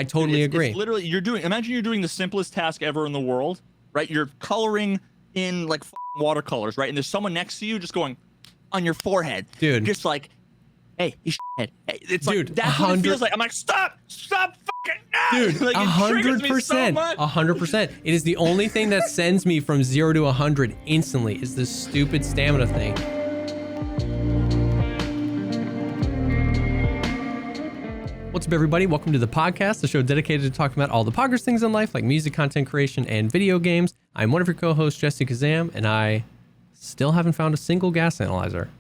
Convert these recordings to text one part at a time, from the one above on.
I totally agree. It's literally, imagine you're doing the simplest task ever in the world, right? You're coloring in like watercolors, right? And there's someone next to you just going on your forehead. Dude. Just like, hey, you shithead. Hey, it's dude, like, that's what it feels like. I'm like, stop fucking, dude, like, 100%, 100%. It is the only thing that sends me from 0 to 100 instantly is this stupid stamina thing. What's up, everybody? Welcome to the podcast, the show dedicated to talking about all the poggers things in life, like music, content creation, and video games. I'm one of your co-hosts, JesseKazam, and I still haven't found a single gas analyzer.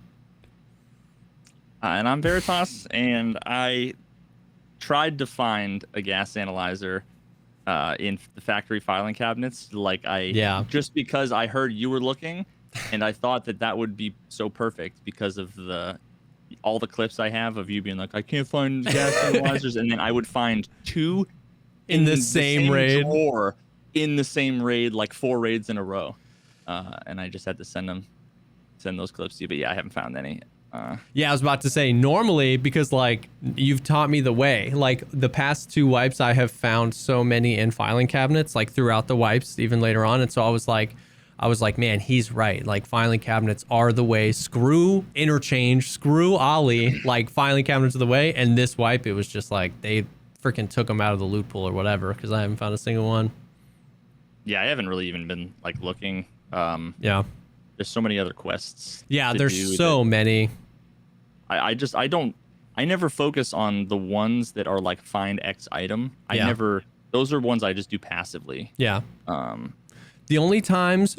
And I'm Veritas, and I tried to find a gas analyzer in the factory filing cabinets. Just because I heard you were looking, and I thought that would be so perfect because of all the clips I have of you being like, I can't find gas analyzers, and then I would find two in the same raid, drawer, in the same raid, like 4 raids in a row, and I just had to send those clips to you. But yeah, I haven't found any. Yeah, I was about to say, normally, because like you've taught me the way, like the past 2 wipes, I have found so many in filing cabinets, like throughout the wipes, even later on. And so I was like, man, he's right. Like filing cabinets are the way. Screw interchange, screw Ollie, like filing cabinets are the way. And this wipe, it was just like they freaking took them out of the loot pool or whatever, because I haven't found a single one. Yeah, I haven't really even been like looking. Yeah. There's so many other quests. Yeah, there's so many. I never focus on the ones that are like find X item. Those are ones I just do passively. Yeah. The only times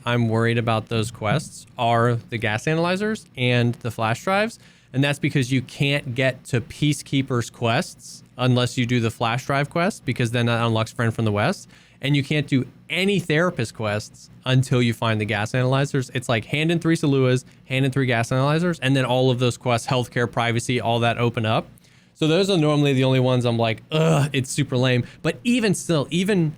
I'm worried about those quests are the gas analyzers and the flash drives. And that's because you can't get to Peacekeeper's quests unless you do the flash drive quest, because then that unlocks Friend from the West. And you can't do any therapist quests until you find the gas analyzers. It's like hand in 3 Saluas, hand in 3 gas analyzers, and then all of those quests, healthcare, privacy, all that open up. So those are normally the only ones I'm like, ugh, it's super lame. But even still, even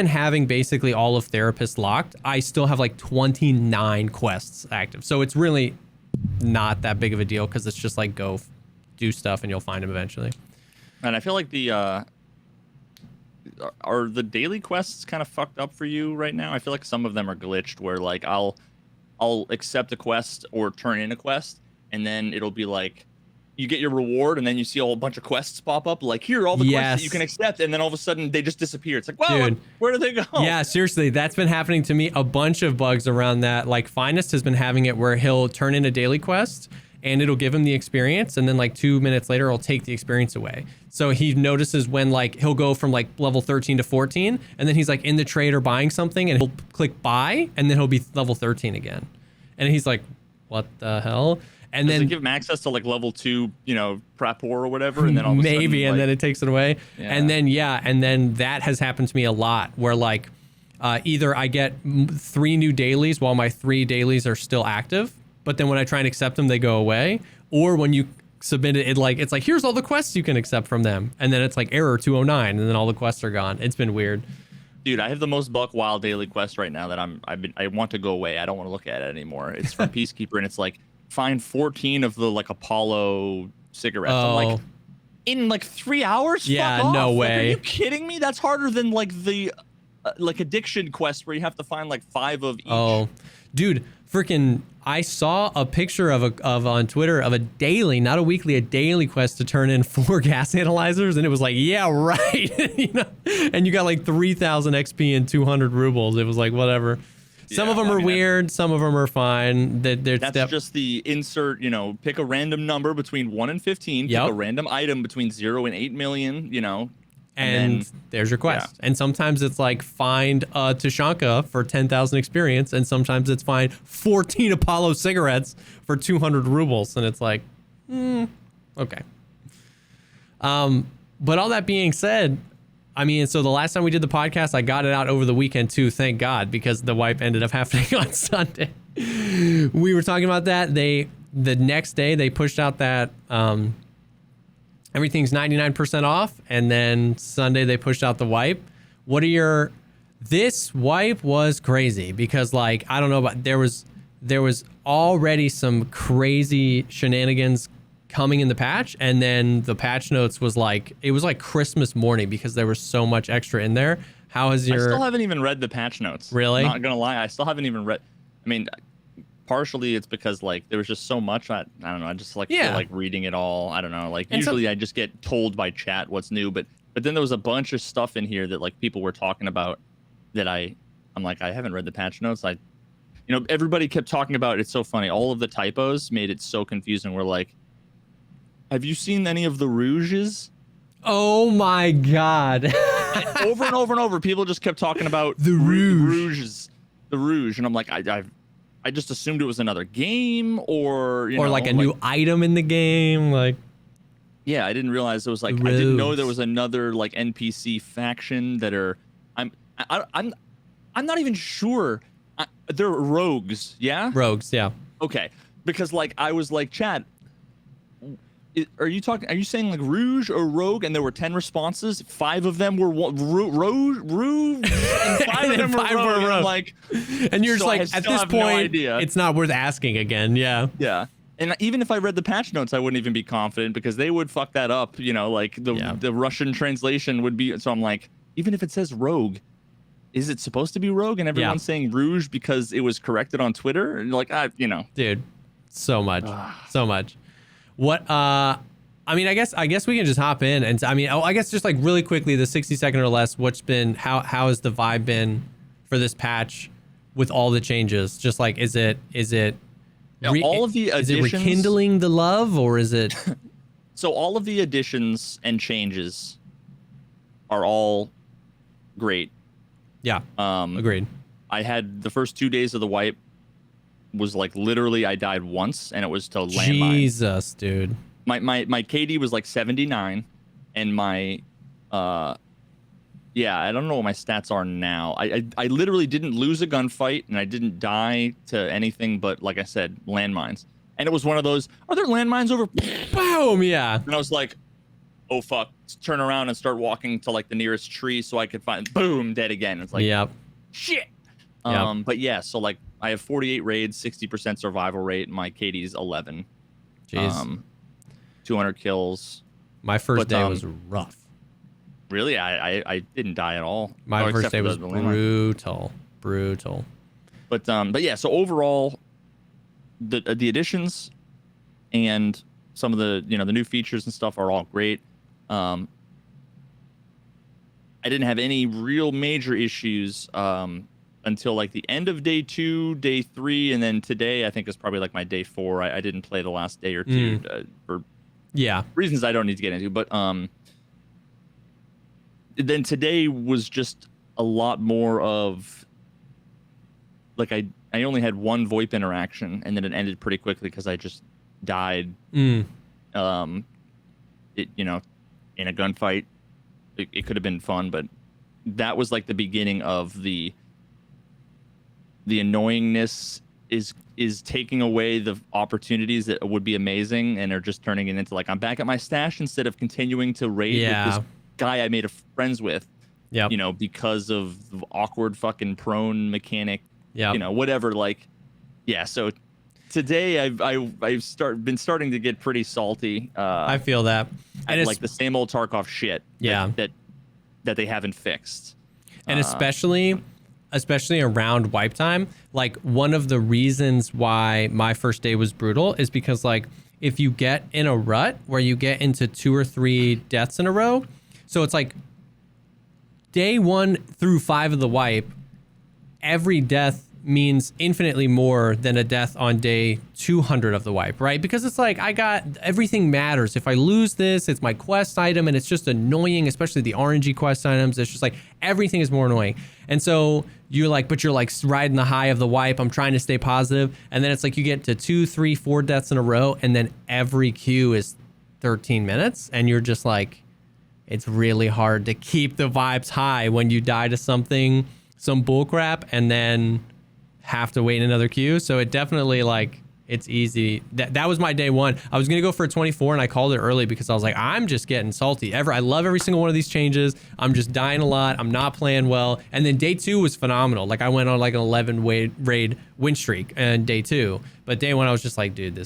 having basically all of therapist locked, I still have like 29 quests active. So it's really not that big of a deal, because it's just like go do stuff and you'll find them eventually. And I feel like are the daily quests kind of fucked up for you right now? I feel like some of them are glitched where like I'll accept a quest or turn in a quest, and then it'll be like you get your reward, and then you see a whole bunch of quests pop up like, here are all the quests that you can accept, and then all of a sudden they just disappear. It's like, wow, where do they go? Yeah, seriously, that's been happening to me. A bunch of bugs around that. Like Finest has been having it where he'll turn in a daily quest and it'll give him the experience, and then like 2 minutes later it'll take the experience away. So he notices when like he'll go from like level 13 to 14, and then he's like in the trade or buying something, and he'll click buy, and then he'll be level 13 again. And he's like, what the hell? And Does then it give him access to like level 2, prep or whatever, and then all of a maybe, sudden, and like, then it takes it away. Yeah. And then that has happened to me a lot, where like either I get 3 new dailies while my 3 dailies are still active, but then when I try and accept them, they go away. Or when you submit it, it's like, here's all the quests you can accept from them, and then it's like error 209, and then all the quests are gone. It's been weird. Dude, I have the most buck wild daily quest right now that I want to go away. I don't want to look at it anymore. It's from Peacekeeper, and it's like find 14 of the like Apollo cigarettes. I'm like, in like 3 hours? Yeah, fuck no off. way. Like, are you kidding me? That's harder than like the like addiction quest where you have to find like 5 of each. Oh, dude, freaking! I saw a picture of on Twitter of a daily, not a weekly, a daily quest to turn in 4 gas analyzers, and it was like, yeah, right, And you got like 3,000 XP and 200 rubles. It was like whatever. Some of them are weird. Some of them are fine. That's just the insert, pick a random number between 1 and 15, pick a random item between 0 and 8 million, and then, there's your quest. Yeah. And sometimes it's like find Tashanka for 10,000 experience, and sometimes it's find 14 Apollo cigarettes for 200 rubles, and it's like, okay. But all that being said, I mean, so the last time we did the podcast, I got it out over the weekend too, thank God, because the wipe ended up happening on Sunday. We were talking about that. The next day they pushed out that everything's 99% off, and then Sunday they pushed out the wipe. This wipe was crazy, because like, I don't know, but there was already some crazy shenanigans coming in the patch, and then the patch notes was like, it was like Christmas morning because there was so much extra in there. How has your... I still haven't even read the patch notes. Really? I'm not gonna lie, I still haven't even read. I mean, partially it's because like there was just so much. I don't know. I just like feel like reading it all. I don't know. Like and usually I just get told by chat what's new, but then there was a bunch of stuff in here that like people were talking about that I'm like, I haven't read the patch notes. Everybody kept talking about it. It's so funny. All of the typos made it so confusing. We're like, have you seen any of the rouges? Oh my god. Over and over and over, people just kept talking about the rouges. The rouge, and I'm like, I just assumed it was another game or like a new item in the game, like. Yeah, I didn't realize it was like I didn't know there was another like NPC faction that are. I'm not even sure. They're rogues, yeah. Rogues, yeah. Okay, because like I was like, Chad, are you saying like rouge or rogue? And there were 10 responses. 5 of them were rouge, and 5 of them were rogue. And I'm like, and you're just like, at this point, it's not worth asking again. Yeah. Yeah. And even if I read the patch notes, I wouldn't even be confident because they would fuck that up. Like the Russian translation would be. So I'm like, even if it says rogue, is it supposed to be rogue? And everyone's saying rouge because it was corrected on Twitter. And like, dude, so much, so much. What? I mean, I guess we can just hop in and I guess just like really quickly, the 60-second or less. How has the vibe been for this patch with all the changes? Just like, is it all of the additions, is it rekindling the love, or is it? So all of the additions and changes are all great. Yeah. Agreed. I had the first 2 days of the wipe was like literally I died once, and it was to landmine. Jesus, dude. My KD was like 79, and my I don't know what my stats are now. I literally didn't lose a gunfight, and I didn't die to anything but, like I said, landmines. And it was one of those, are there landmines over? Boom, yeah. And I was like, oh fuck, turn around and start walking to like the nearest tree so I could find, boom, dead again. It's like, yep. Shit. Yep. But yeah, so like I have 48 raids, 60% survival rate, and my KD's 11. Jeez. 200 kills. My first day was rough. Really? I didn't die at all. My first day was brutal. But yeah, so overall, the additions and some of the the new features and stuff are all great. I didn't have any real major issues until like the end of day 2, day 3, and then today I think is probably like my day 4. I didn't play the last day or two for reasons I don't need to get into, but then today was just a lot more of like I only had one Voip interaction, and then it ended pretty quickly because I just died. In a gunfight. It could have been fun, but that was like the beginning of the annoyingness is taking away the opportunities that would be amazing, and are just turning it into like I'm back at my stash instead of continuing to raid with this guy I made friends with. Yeah. Because of the awkward fucking prone mechanic. Yeah. Whatever. Like, yeah. So today I've been starting to get pretty salty. I feel that. And it's like the same old Tarkov shit. Yeah. That they haven't fixed. And especially around wipe time, like one of the reasons why my first day was brutal is because like if you get in a rut where you get into 2 or 3 deaths in a row, so it's like day 1 through 5 of the wipe, every death means infinitely more than a death on day 200 of the wipe, right? Because it's like everything matters. If I lose this, it's my quest item, and it's just annoying, especially the RNG quest items. It's just like everything is more annoying. And so you're like riding the high of the wipe. I'm trying to stay positive. And then it's like you get to 2, 3, 4 deaths in a row, and then every queue is 13 minutes. And you're just like, it's really hard to keep the vibes high when you die to some bullcrap and then have to wait in another queue. So it definitely like It's easy. That was my day one. I was going to go for a 24 and I called it early because I was like, I'm just getting salty. I love every single one of these changes. I'm just dying a lot. I'm not playing well. And then day 2 was phenomenal. Like I went on like an 11 raid win streak and day 2. But day 1, I was just like, dude,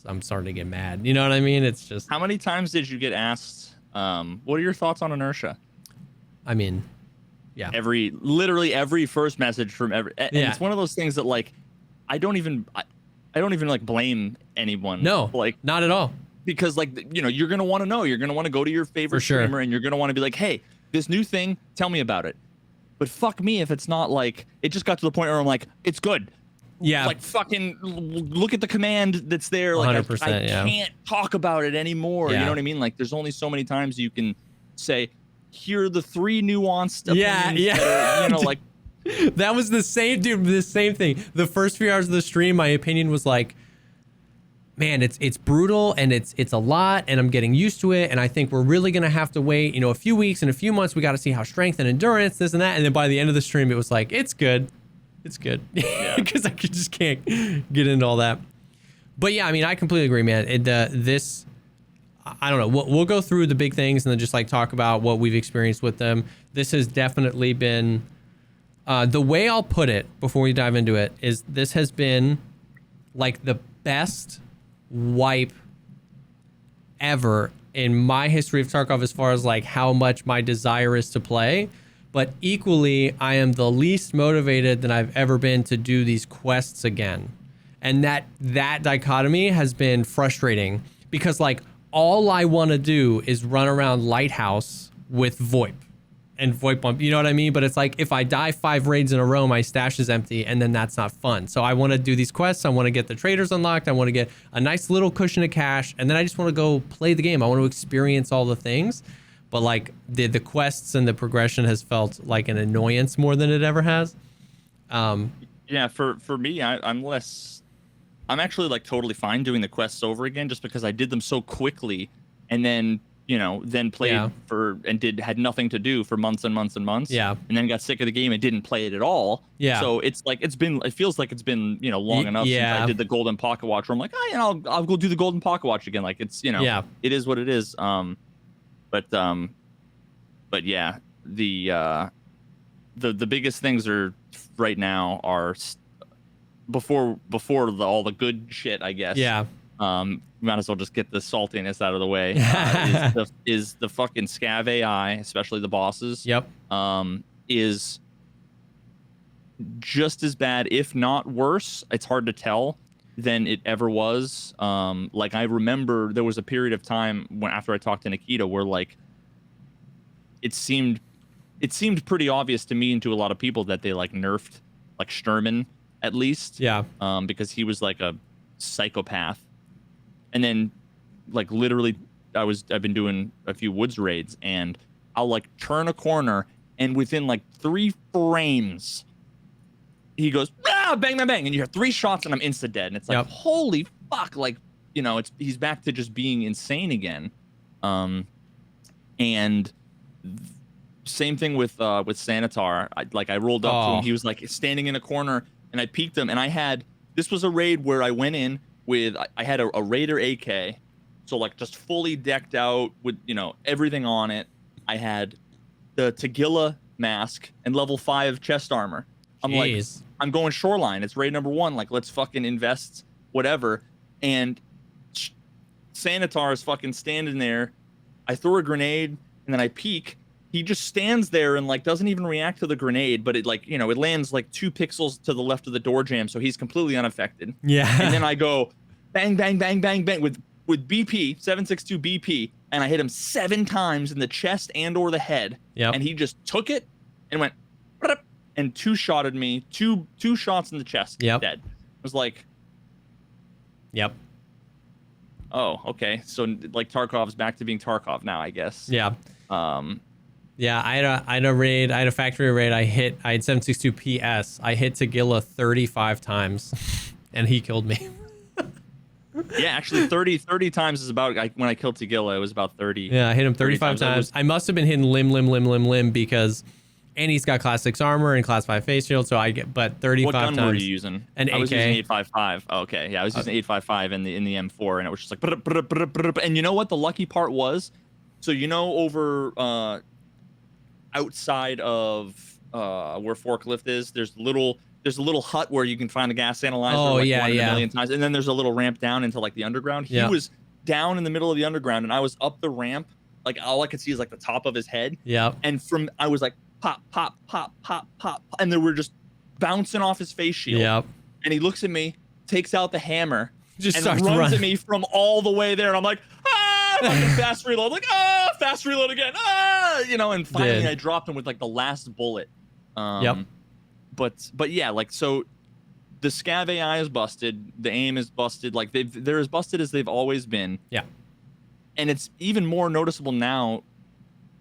I'm starting to get mad. You know what I mean? It's just. How many times did you get asked, what are your thoughts on Inertia? I mean, yeah. Literally every first message from and it's one of those things that like, I don't even like blame anyone. No, like not at all. Because like, you know, you're going to want to know, you're going to want to go to your favorite streamer and you're going to want to be like, hey, this new thing, tell me about it. But fuck me if it's not like, it just got to the point where I'm like, it's good. Yeah. Like fucking look at the command that's there. Like 100%, I can't talk about it anymore. Yeah. You know what I mean? Like there's only so many times you can say, here are the 3 nuanced opinions. Yeah. You know, like. That was the same, dude, the same thing. The first few hours of the stream, my opinion was like, man, it's brutal and it's a lot and I'm getting used to it. And I think we're really going to have to wait, a few weeks and a few months. We got to see how strength and endurance, this and that. And then by the end of the stream, it was like, it's good. It's good. Because I just can't get into all that. But yeah, I mean, I completely agree, man. I don't know. We'll go through the big things and then just like talk about what we've experienced with them. This has definitely been... the way I'll put it before we dive into it is this has been like the best wipe ever in my history of Tarkov as far as like how much my desire is to play. But equally, I am the least motivated that I've ever been to do these quests again. And that dichotomy has been frustrating because like all I want to do is run around Lighthouse with Voip. And Voip bump, you know what I mean? But it's like if I die 5 raids in a row, my stash is empty, and then that's not fun. So I want to do these quests. I want to get the traders unlocked. I want to get a nice little cushion of cash, and then I just want to go play the game. I want to experience all the things. But like the quests and the progression has felt like an annoyance more than it ever has. Yeah, for me, I'm actually like totally fine doing the quests over again, just because I did them so quickly, and then. Then played had nothing to do for months and months and months. Yeah. And then got sick of the game and didn't play it at all. Yeah. So it feels like it's been, long enough since I did the Golden Pocket Watch where I'm like, I'll go do the Golden Pocket Watch again. Like it's, it is what it is. But yeah, the biggest things are right now are before all the good shit, I guess. Yeah. Might as well just get the saltiness out of the way. Is the fucking scav AI, especially the bosses. Yep. Is just as bad, if not worse. It's hard to tell than it ever was. Like I remember there was a period of time after I talked to Nikita where like it seemed pretty obvious to me and to a lot of people that they like nerfed like Sturman at least. Yeah. Because he was like a psychopath. And then, like, literally, I've been doing a few woods raids, and I'll, like, turn a corner, and within, like, 3 frames, he goes, bang, bang, bang, and you hear 3 shots, and I'm insta-dead. And it's like, holy fuck, like, he's back to just being insane again. And same thing with Sanitar. I rolled up to him. He was, like, standing in a corner, and I peeked him, and this was a raid where I went in, I had a Raider AK, so like just fully decked out with everything on it. I had the Tagilla mask and level 5 chest armor. I'm going shoreline. It's raid number 1. Like let's fucking invest whatever. And Sanitar is fucking standing there. I throw a grenade and then I peek. He just stands there and like doesn't even react to the grenade, but it like it lands like 2 pixels to the left of the door jamb, so he's completely unaffected. Yeah. And then I go bang, bang, bang, bang, bang with BP 7.62 BP, and I hit him 7 times in the chest and or the head. Yeah. And he just took it and went and 2-shotted me, two shots in the chest. Yep. Dead. I was like, yep. Oh, okay. So like Tarkov's back to being Tarkov now, I guess. Yeah. Yeah, I had a raid. I had a factory raid. I had 7.62 PS. I hit Tagilla 35 times, and he killed me. Yeah, actually, 30 times is about when I killed Tagilla. It was about 30. Yeah, I hit him 35 times. I must have been hitting limb because And he's got class 6 armor and class 5 face shield, so I get, but 35 times. What gun were you using? An AK. I was using 855. Oh, okay, yeah, I was using 855 in the M4, and it was just like, and you know what the lucky part was? So over outside of where Forklift is, there's a little hut where you can find the gas analyzer. Oh, like yeah. A million times, and then there's a little ramp down into like the underground. He was down in the middle of the underground, and I was up the ramp. Like all I could see is like the top of his head. Yeah. And I was like pop, pop, pop, pop, pop, and they were just bouncing off his face shield. Yep. And he looks at me, takes out the hammer, just and runs at me from all the way there. And I'm like, fucking fast reload, like fast reload again, and finally I dropped him with like the last bullet. Yep. But yeah, like so. The scav AI is busted. The aim is busted. Like they're as busted as they've always been. Yeah. And it's even more noticeable now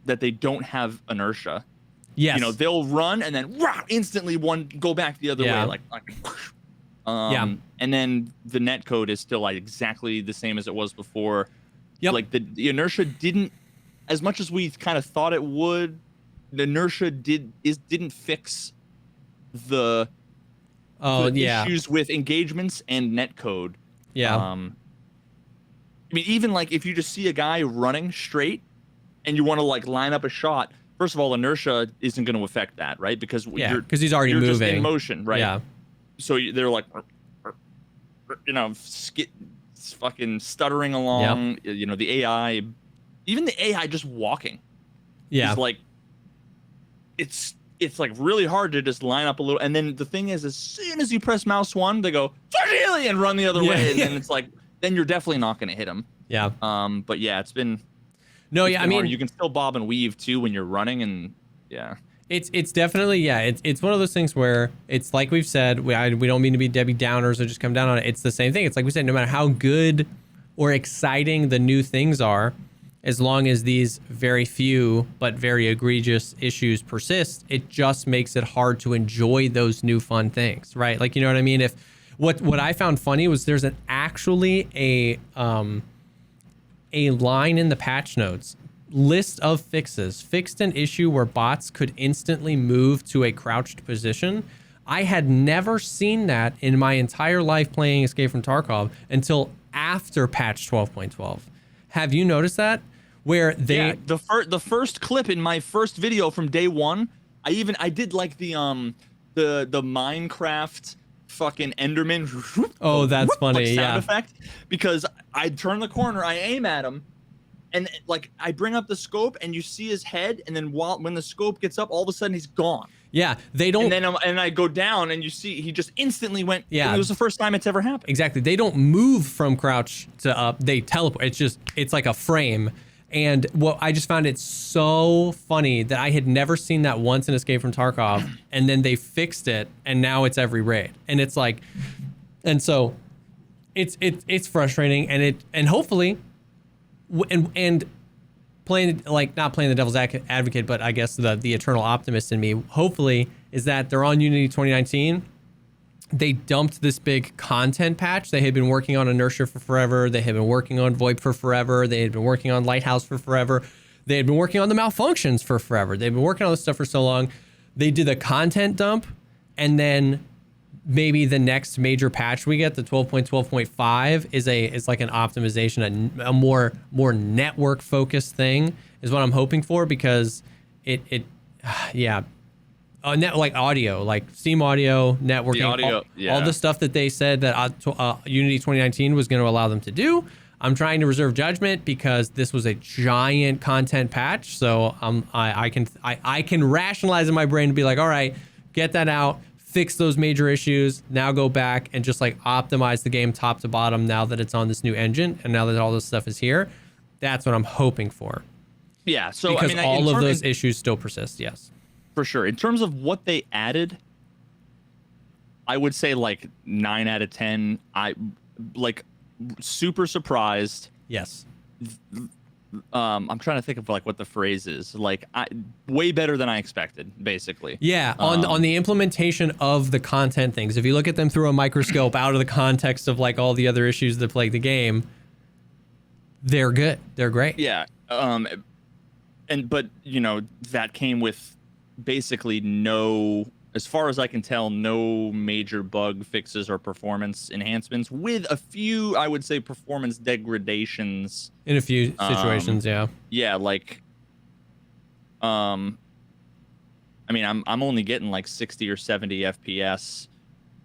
that they don't have inertia. Yes. They'll run and then instantly go back the other way. And then the net code is still like exactly the same as it was before. Yep. Like the inertia didn't, as much as we kind of thought it would, the inertia didn't fix the issues with engagements and netcode. Yeah. I mean, even like if you just see a guy running straight and you want to like line up a shot, first of all, inertia isn't going to affect that, right? Because he's already moving. Just in motion, right? Yeah. So they're like, fucking stuttering along. Yep. The AI, even the AI just walking. Yeah. Is like, it's like really hard to just line up a little. And then the thing is, as soon as you press mouse 1, they go and run the other way. And then it's like, then you're definitely not going to hit them. Yeah. But yeah, it's been. No, yeah, I mean, hard. You can still bob and weave too when you're running, and yeah. It's definitely, it's one of those things where it's like we've said, we don't mean to be Debbie Downers or just come down on it. It's the same thing. It's like we said, no matter how good or exciting the new things are, as long as these very few but very egregious issues persist, it just makes it hard to enjoy those new fun things, right? Like, you know what I mean? If what I found funny was there's actually a line in the patch notes, list of fixes, fixed an issue where bots could instantly move to a crouched position. I had never seen that in my entire life playing Escape from Tarkov until after patch 12.12. Have you noticed that? Where they the first clip in my first video from day one, I did like the Minecraft fucking Enderman. Oh, that's funny. Like sound effect, because I turn the corner, I aim at him, and like I bring up the scope, and you see his head, and then when the scope gets up, all of a sudden he's gone. Yeah, they don't. And then I go down, and you see he just instantly went. Yeah, it was the first time it's ever happened. Exactly. They don't move from crouch to up. They teleport. It's like a frame. And what I just found it so funny that I had never seen that once in Escape from Tarkov, and then they fixed it, and now it's every raid, and it's like, and so, it's frustrating, and hopefully, and playing not playing the devil's advocate, but I guess the eternal optimist in me, hopefully, is that they're on Unity 2019. They dumped this big content patch. They had been working on Inertia for forever. They had been working on Voip for forever. They had been working on Lighthouse for forever. They had been working on the malfunctions for forever. They've been working on this stuff for so long. They did a content dump, and then maybe the next major patch we get, the 12.12.5, is like an optimization, a more network focused thing is what I'm hoping for, because like audio, like Steam audio, networking, all the stuff that they said that Unity 2019 was going to allow them to do. I'm trying to reserve judgment because this was a giant content patch. So I can rationalize in my brain to be like, all right, get that out, fix those major issues, now go back and just like optimize the game top to bottom now that it's on this new engine and now that all this stuff is here. That's what I'm hoping for. Yeah. So because all of those issues still persist. Yes. For sure. In terms of what they added, I would say like 9 out of 10. I like super surprised. Yes. I'm trying to think of like what the phrase is. Like way better than I expected, basically. Yeah, on the implementation of the content things. If you look at them through a microscope out of the context of like all the other issues that plague the game, they're good. They're great. Yeah. But that came with basically no, as far as I can tell, no major bug fixes or performance enhancements, with a few, I would say, performance degradations in a few situations. Yeah, like, I mean, I'm only getting like 60 or 70 FPS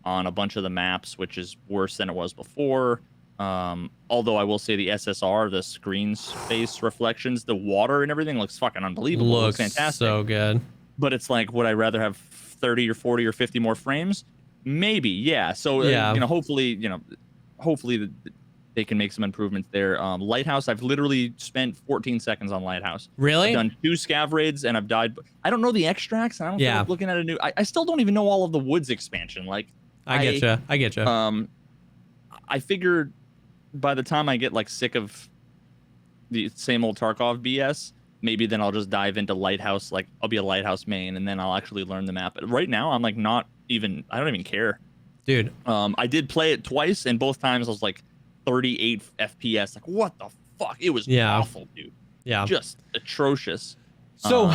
on a bunch of the maps, which is worse than it was before. Although I will say the SSR, the screen space reflections, the water and everything looks fucking unbelievable. Looks fantastic. So good. But it's like, would I rather have 30 or 40 or 50 more frames? Maybe, yeah. So, hopefully, they can make some improvements there. Lighthouse, I've literally spent 14 seconds on Lighthouse. Really? I've done 2 scav raids and I've died. I don't know the extracts. I don't feel like looking at a new. I still don't even know all of the woods expansion. Like, I get you. I figured by the time I get like sick of the same old Tarkov BS, maybe then I'll just dive into Lighthouse. Like, I'll be a Lighthouse main, and then I'll actually learn the map. But right now, I'm like I don't even care, dude. I did play it twice, and both times I was like 38 FPS. Like, what the fuck? It was awful, dude. Yeah, just atrocious. So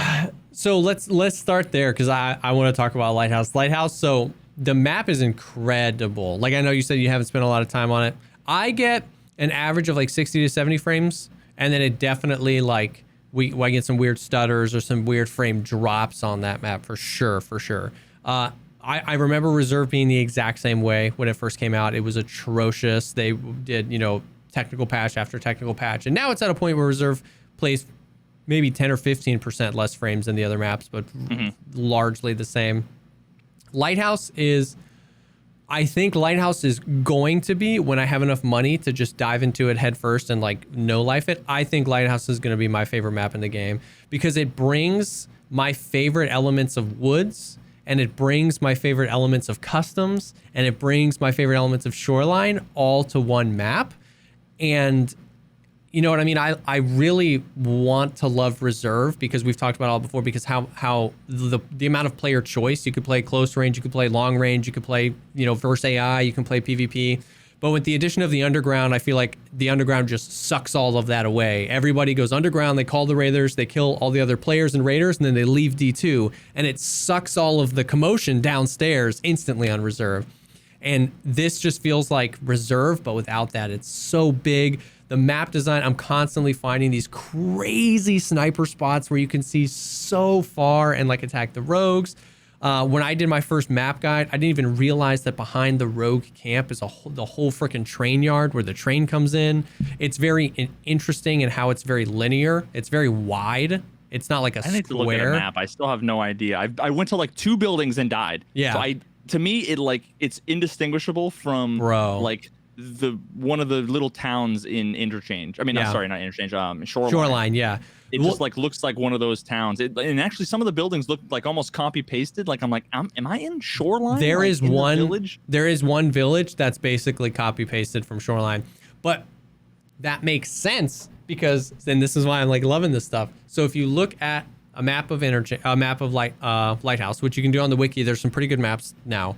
let's start there, because I want to talk about Lighthouse. Lighthouse. So the map is incredible. Like, I know you said you haven't spent a lot of time on it. I get an average of like 60 to 70 frames, and then it definitely like I get some weird stutters or some weird frame drops on that map for sure. I remember Reserve being the exact same way when it first came out. It was atrocious. They did, technical patch after technical patch, and now it's at a point where Reserve plays maybe 10 or 15% less frames than the other maps, but largely the same. I think Lighthouse is going to be, when I have enough money to just dive into it head first and like no life it, I think Lighthouse is going to be my favorite map in the game, because it brings my favorite elements of woods, and it brings my favorite elements of customs, and it brings my favorite elements of shoreline all to one map. And you know what I mean? I really want to love Reserve, because we've talked about it all before, because how the amount of player choice. You could play close range, you could play long range, you could play, verse AI, you can play PvP. But with the addition of the underground, I feel like the underground just sucks all of that away. Everybody goes underground, they call the raiders, they kill all the other players and raiders, and then they leave D2, and it sucks all of the commotion downstairs instantly on Reserve. And this just feels like Reserve, but without that. It's so big. The map design, I'm constantly finding these crazy sniper spots where you can see so far and like attack the rogues. When I did my first map guide, I didn't even realize that behind the rogue camp is the whole freaking train yard where the train comes in. It's very interesting in how it's very linear. It's very wide. It's not like a square. I need to look at a map. I still have no idea. I went to like 2 buildings and died. Yeah. So to me, it's indistinguishable from like one of the little towns in Interchange. I mean, sorry, not Interchange. Shoreline. Yeah. It just like looks like one of those towns. And actually, some of the buildings look like almost copy pasted. Like, I'm like, am I in Shoreline? There like, is one village. There is one village that's basically copy pasted from Shoreline, but that makes sense, because then this is why I'm like loving this stuff. So if you look at a map of Lighthouse, which you can do on the wiki, there's some pretty good maps now.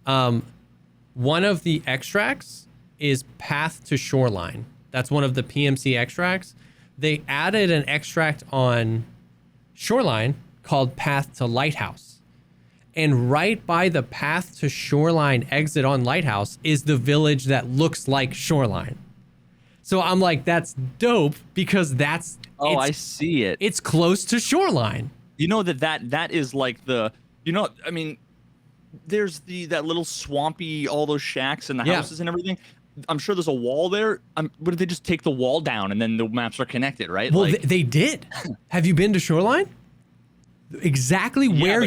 One of the extracts is Path to Shoreline. That's one of the PMC extracts. They added an extract on Shoreline called Path to Lighthouse. And right by the Path to Shoreline exit on Lighthouse is the village that looks like Shoreline. So I'm like, that's dope, because I see it. It's close to Shoreline. You know that is like I mean, there's that little swampy, all those shacks and the houses and everything. I'm sure there's a wall there. But did they just take the wall down and then the maps are connected, right? Well, they did. Have you been to Shoreline? Exactly where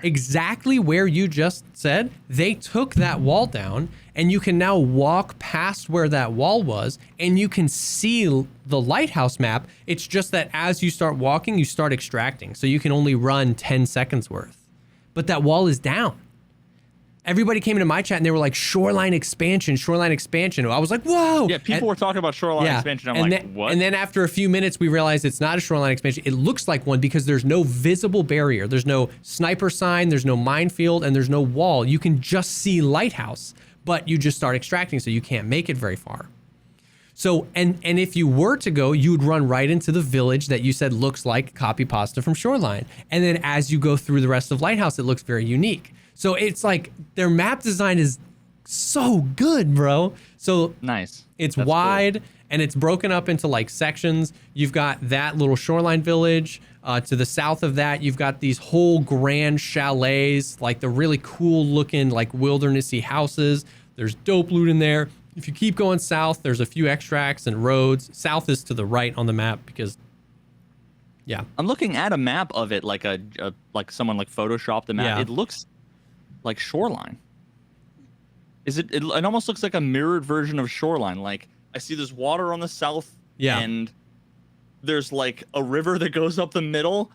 exactly where you just said, they took that wall down, and you can now walk past where that wall was, and you can see the Lighthouse map. It's just that as you start walking, you start extracting, so you can only run 10 seconds worth. But that wall is down. Everybody came into my chat and they were like, Shoreline expansion. I was like, whoa. Yeah, people were talking about Shoreline expansion. I'm like, what? And then after a few minutes, we realized it's not a Shoreline expansion. It looks like one, because there's no visible barrier. There's no sniper sign, there's no minefield, and there's no wall. You can just see Lighthouse, but you just start extracting, so you can't make it very far. So, and if you were to go, you would run right into the village that you said looks like copy pasta from Shoreline. And then as you go through the rest of Lighthouse, it looks very unique. So it's like their map design is so good, bro. So nice. It's wide, cool. And it's broken up into like sections. You've got that little Shoreline village. To the south of that, you've got these whole grand chalets, like the really cool looking like wildernessy houses. There's dope loot in there. If you keep going south, there's a few extracts and roads. South is to the right on the map because, yeah. I'm looking at a map of it, like like someone like photoshopped the map. Yeah. It looks like Shoreline. It almost looks like a mirrored version of Shoreline. Like I see there's water on the south, and there's like a river that goes up the middle.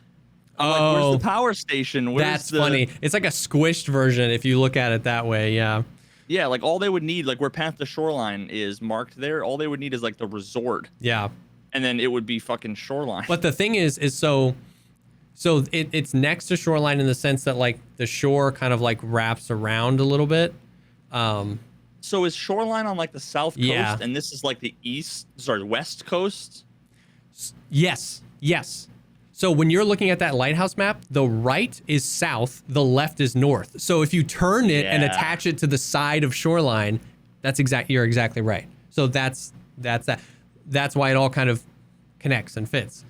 I'm like, where's the power station? That's funny. It's like a squished version if you look at it that way. Yeah. Yeah, like all they would need, like where Path to Shoreline is marked there, all they would need is like the resort. Yeah. And then it would be fucking Shoreline. But the thing is so it's next to Shoreline in the sense that like the shore kind of like wraps around a little bit. So is Shoreline on like the south coast and this is like the west coast? Yes. So when you're looking at that Lighthouse map, the right is south, the left is north. So if you turn it and attach it to the side of Shoreline, you're exactly right. So that's that. That's why it all kind of connects and fits.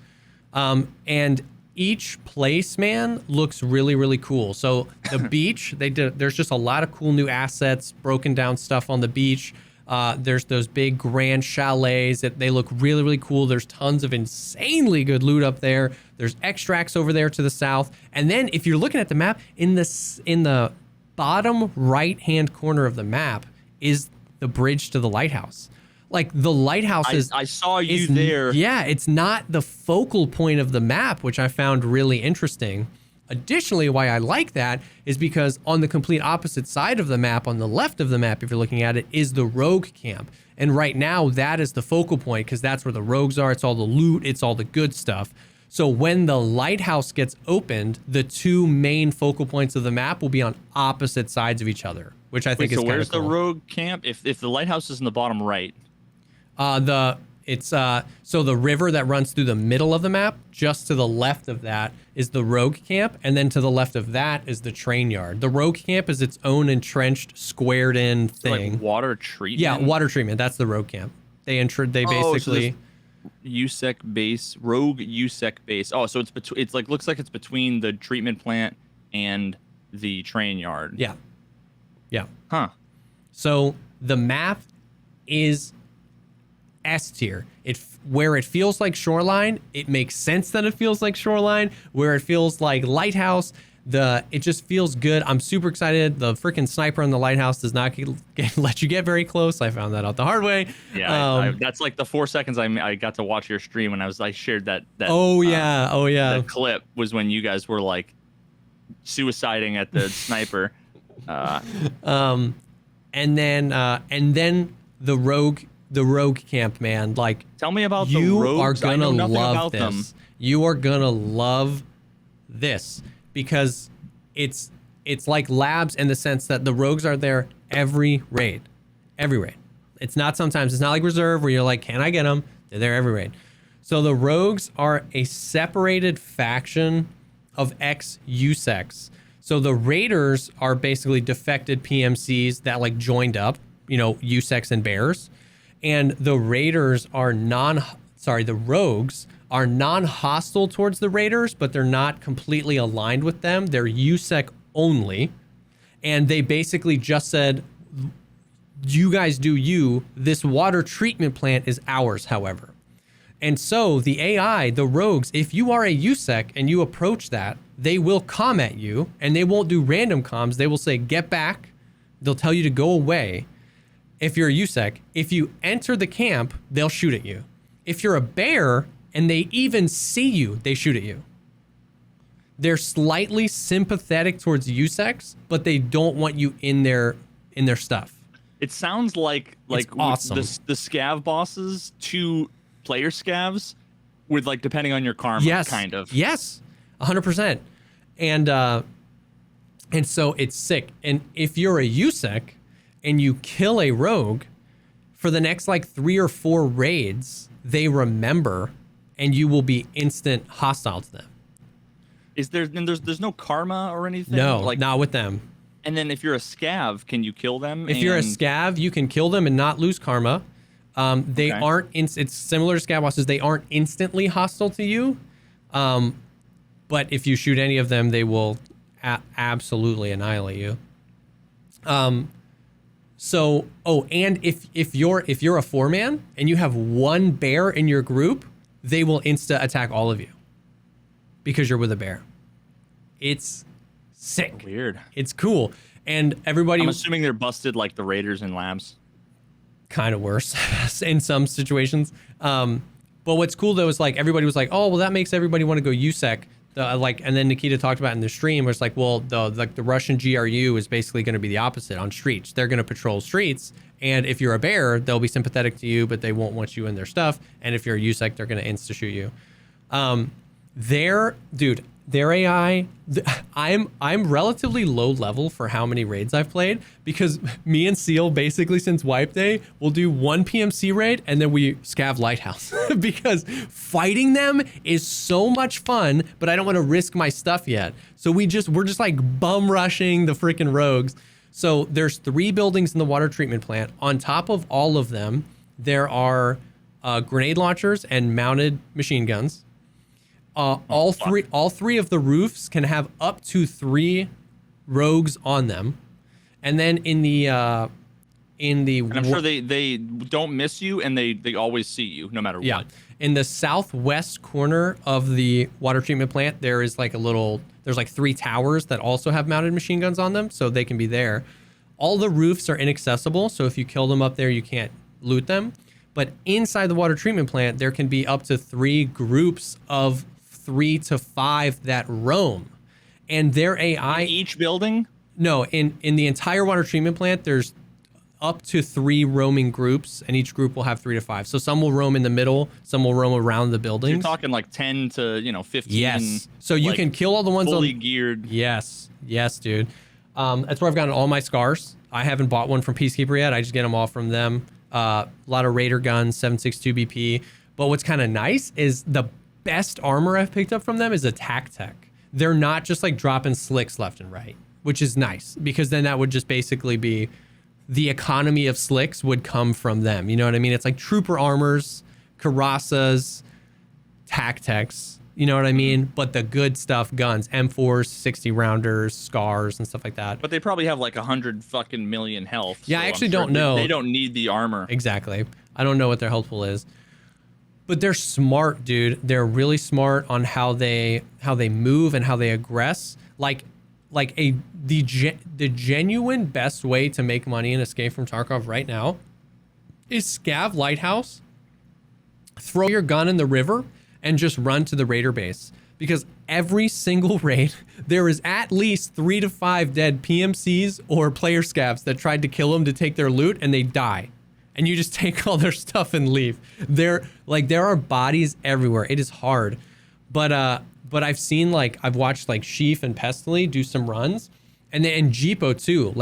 And each place, man, looks really, really cool. So the beach, there's just a lot of cool new assets, broken down stuff on the beach. There's those big grand chalets that they look really, really cool. There's tons of insanely good loot up there. There's extracts over there to the south. And then if you're looking at the map, in the bottom right-hand corner of the map is the bridge to the lighthouse. Like the lighthouse I saw you there. Yeah, it's not the focal point of the map, which I found really interesting. Additionally, why I like that is because on the complete opposite side of the map, on the left of the map, if you're looking at it, is the rogue camp. And right now, that is the focal point because that's where the rogues are. It's all the loot. It's all the good stuff. So when the lighthouse gets opened, the two main focal points of the map will be on opposite sides of each other, which I think is kind of cool. So where's the rogue camp? If the lighthouse is in the bottom right? So the river that runs through the middle of the map, just to the left of that is the rogue camp, and then to the left of that is the train yard. The rogue camp is its own entrenched, squared in thing. Like water treatment? Yeah, water treatment. That's the rogue camp. They basically USEC base, rogue USEC base. Oh, so it's like looks like it's between the treatment plant and the train yard. Yeah. Yeah. Huh. So the map is S tier. Where it feels like Shoreline, it makes sense that it feels like Shoreline. Where it feels like Lighthouse, it just feels good. I'm super excited. The freaking sniper on the Lighthouse does not let you get very close. I found that out the hard way. Yeah, that's like the 4 seconds I got to watch your stream when I shared that. Oh yeah. That clip was when you guys were like suiciding at the sniper. And then the rogue camp, man. Like, tell me about the rogues. You are gonna love this. You are gonna love this because it's like labs in the sense that the rogues are there every raid. It's not sometimes. It's not like reserve where you're like, can I get them? They're there every raid. So the rogues are a separated faction of ex-USECs. So the raiders are basically defected PMCs that like joined up, USECs and bears. And the raiders are the rogues are non-hostile towards the raiders, but they're not completely aligned with them. They're USEC only. And they basically just said, you guys do you. This water treatment plant is ours, however. And so the AI, the rogues, if you are a USEC and you approach that, they will comm at you and they won't do random comms. They will say, get back. They'll tell you to go away. If you're a USEC, if you enter the camp, they'll shoot at you. If you're a bear and they even see you, they shoot at you. They're slightly sympathetic towards USECs, but they don't want you in their stuff. It sounds like awesome. the scav bosses, 2 player scavs, with like depending on your karma, kind of. Yes, 100%. And so it's sick. And if you're a USEC and you kill a rogue, for the next like 3 or 4 raids, they remember, and you will be instant hostile to them. Is there? And there's no karma or anything. No, like, not with them. And then if you're a scav, can you kill them? If you're a scav, you can kill them and not lose karma. They aren't. It's similar to scav bosses. They aren't instantly hostile to you. But if you shoot any of them, they will absolutely annihilate you. So, and if you're a 4-man and you have 1 bear in your group, they will insta attack all of you because you're with a bear. It's sick. Weird. It's cool. And everybody... I'm assuming they're busted like the raiders in labs. Kind of worse in some situations. But what's cool though is like everybody was like, oh, well, that makes everybody want to go USEC. And then Nikita talked about in the stream, where it's like, well, the Russian GRU is basically going to be the opposite on streets. They're going to patrol streets, and if you're a bear, they'll be sympathetic to you, but they won't want you in their stuff. And if you're a USEC, they're going to insta shoot you. Their AI, I'm relatively low level for how many raids I've played, because me and Seal basically since Wipe Day will do 1 PMC raid and then we scav Lighthouse because fighting them is so much fun, but I don't want to risk my stuff yet. So we're just like bum rushing the freaking rogues. So there's 3 buildings in the water treatment plant. On top of all of them, there are grenade launchers and mounted machine guns. All three of the roofs can have up to 3 rogues on them, and then and I'm sure they don't miss you, and they always see you no matter what. In the southwest corner of the water treatment plant, there's like 3 towers that also have mounted machine guns on them, so they can be there. All the roofs are inaccessible, so if you kill them up there, you can't loot them. But inside the water treatment plant, there can be up to 3 groups of 3 to 5 that roam, and their AI in each building. No, in the entire water treatment plant, there's up to 3 roaming groups, and each group will have 3 to 5. So some will roam in the middle, some will roam around the buildings. You're talking like 10 to 15. Yes. So you can kill all the ones fully geared. Yes, dude. That's where I've gotten all my scars. I haven't bought one from Peacekeeper yet. I just get them all from them. A lot of Raider guns, 7.62 BP. But what's kind of nice is the best armor I've picked up from them is attack tech. They're not just like dropping slicks left and right, which is nice, because then that would just basically be the economy of slicks would come from them. You know what I mean? It's like trooper armors, Karasas, tac techs, you know what I mean? But the good stuff, guns, M4s, 60 rounders, scars and stuff like that. But they probably have like 100 fucking million health. Yeah, so I actually don't know. They don't need the armor. Exactly. I don't know what their health pool is. But they're smart, dude. They're really smart on how they move and how they aggress. The genuine best way to make money in Escape from Tarkov right now is scav Lighthouse, throw your gun in the river, and just run to the raider base. Because every single raid, there is at least 3 to 5 dead PMCs or player scavs that tried to kill them to take their loot, and they die. And you just take all their stuff and leave. There are bodies everywhere. It is hard, but I've seen I've watched Sheaf and Pestily do some runs, and Jeepo too.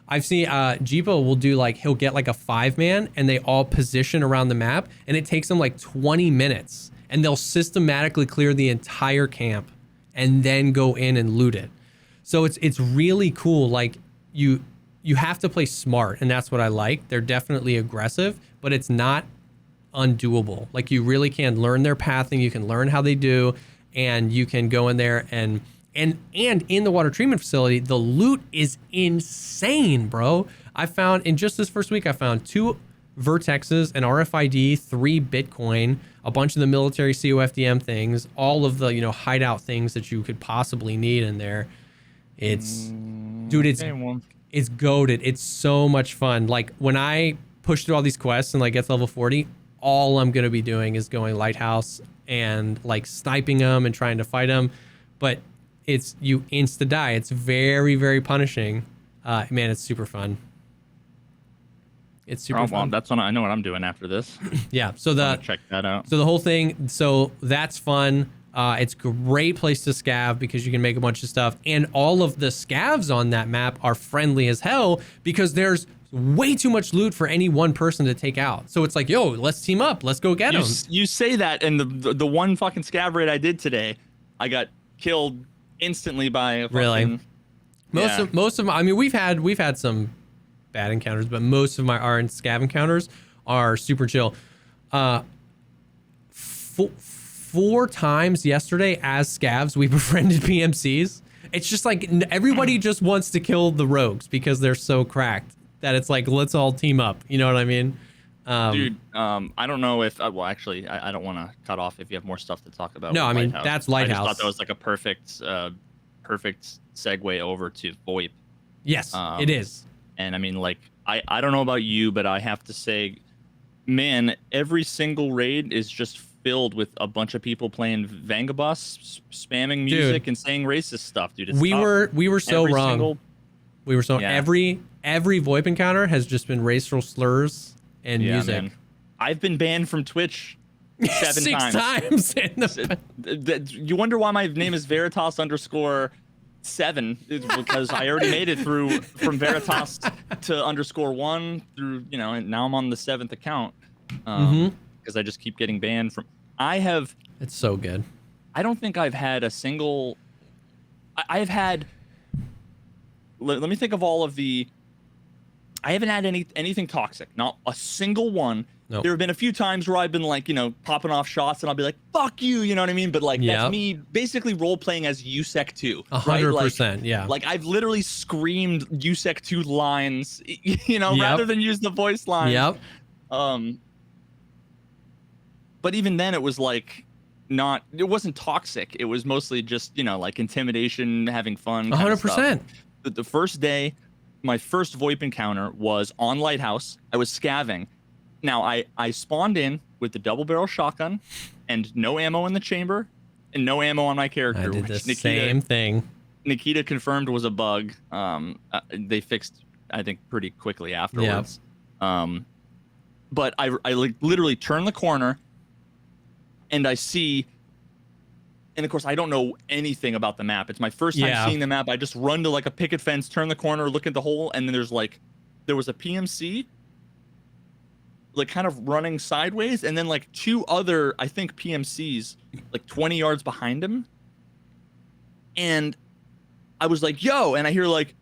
I've seen Jeepo will do he'll get a 5-man, and they all position around the map, and it takes them 20 minutes, and they'll systematically clear the entire camp, and then go in and loot it. So it's really cool. You have to play smart, and that's what I like. They're definitely aggressive, but it's not undoable. You really can learn their pathing, you can learn how they do, and you can go in there and in the water treatment facility, the loot is insane, bro. I found in just this first week, I found 2 Vertexes, an RFID, 3 Bitcoin, a bunch of the military COFDM things, all of the hideout things that you could possibly need in there. It's it's goated. It's so much fun. When I push through all these quests and get to level 40, all I'm going to be doing is going Lighthouse and sniping them and trying to fight them. But you insta die. It's very, very punishing. Man, it's super fun. It's super fun. That's when I know what I'm doing after this. Yeah. So check that out. So the whole thing. So that's fun. It's a great place to scav because you can make a bunch of stuff, and all of the scavs on that map are friendly as hell because there's way too much loot for any one person to take out. So it's like, yo, let's team up. Let's go get them. You say that, and the one fucking scav raid I did today, I got killed instantly by a fucking... Really? Most of I mean, we've had some bad encounters, but most of our scav encounters are super chill. 4 times yesterday as scavs, we befriended PMCs. It's just like everybody just wants to kill the rogues because they're so cracked that it's like, let's all team up. You know what I mean? Dude, I don't know if well, actually, I don't want to cut off if you have more stuff to talk about. No, I mean Lighthouse. that's Lighthouse. I just thought that was like a perfect segue over to Voip. Yes, it is. And I mean, like, I don't know about you, but I have to say, man, every single raid is just filled with a bunch of people playing Vangabus, spamming music and saying racist stuff, dude. We were so wrong. We were so every Voip encounter has just been racial slurs and music. Man. I've been banned from Twitch 7 6 times. You wonder why my name is Veritas _7. It's because I already made it through from Veritas to _1 through, you know, and now I'm on the 7th account. Because I just keep getting banned from. It's so good. I don't think I've had a single. I've had. Let me think of all of the. I haven't had anything toxic. Not a single one. Nope. There have been a few times where I've been like, you know, popping off shots, and I'll be like, "Fuck you," you know what I mean? But like, that's me basically role playing as USEC 2. 100%, yeah. Like I've literally screamed USEC 2 lines, you know, rather than use the voice lines. Yep. But even then, it was like it wasn't toxic. It was mostly just, you know, like intimidation, having fun. 100%. The first day, my first Voip encounter was on Lighthouse. I was scavving. Now, I spawned in with the double barrel shotgun and no ammo in the chamber and no ammo on my character. I did the same thing. Nikita confirmed was a bug. They fixed, I think, pretty quickly afterwards. Yep. But I like literally turn the corner. And I see, and of course, I don't know anything about the map. It's my first time seeing the map. I just run to like a picket fence, turn the corner, look at the hole, and then there was a PMC, like kind of running sideways, and then like 2 other, I think, PMCs, like 20 yards behind him. And I was like, yo, and I hear like,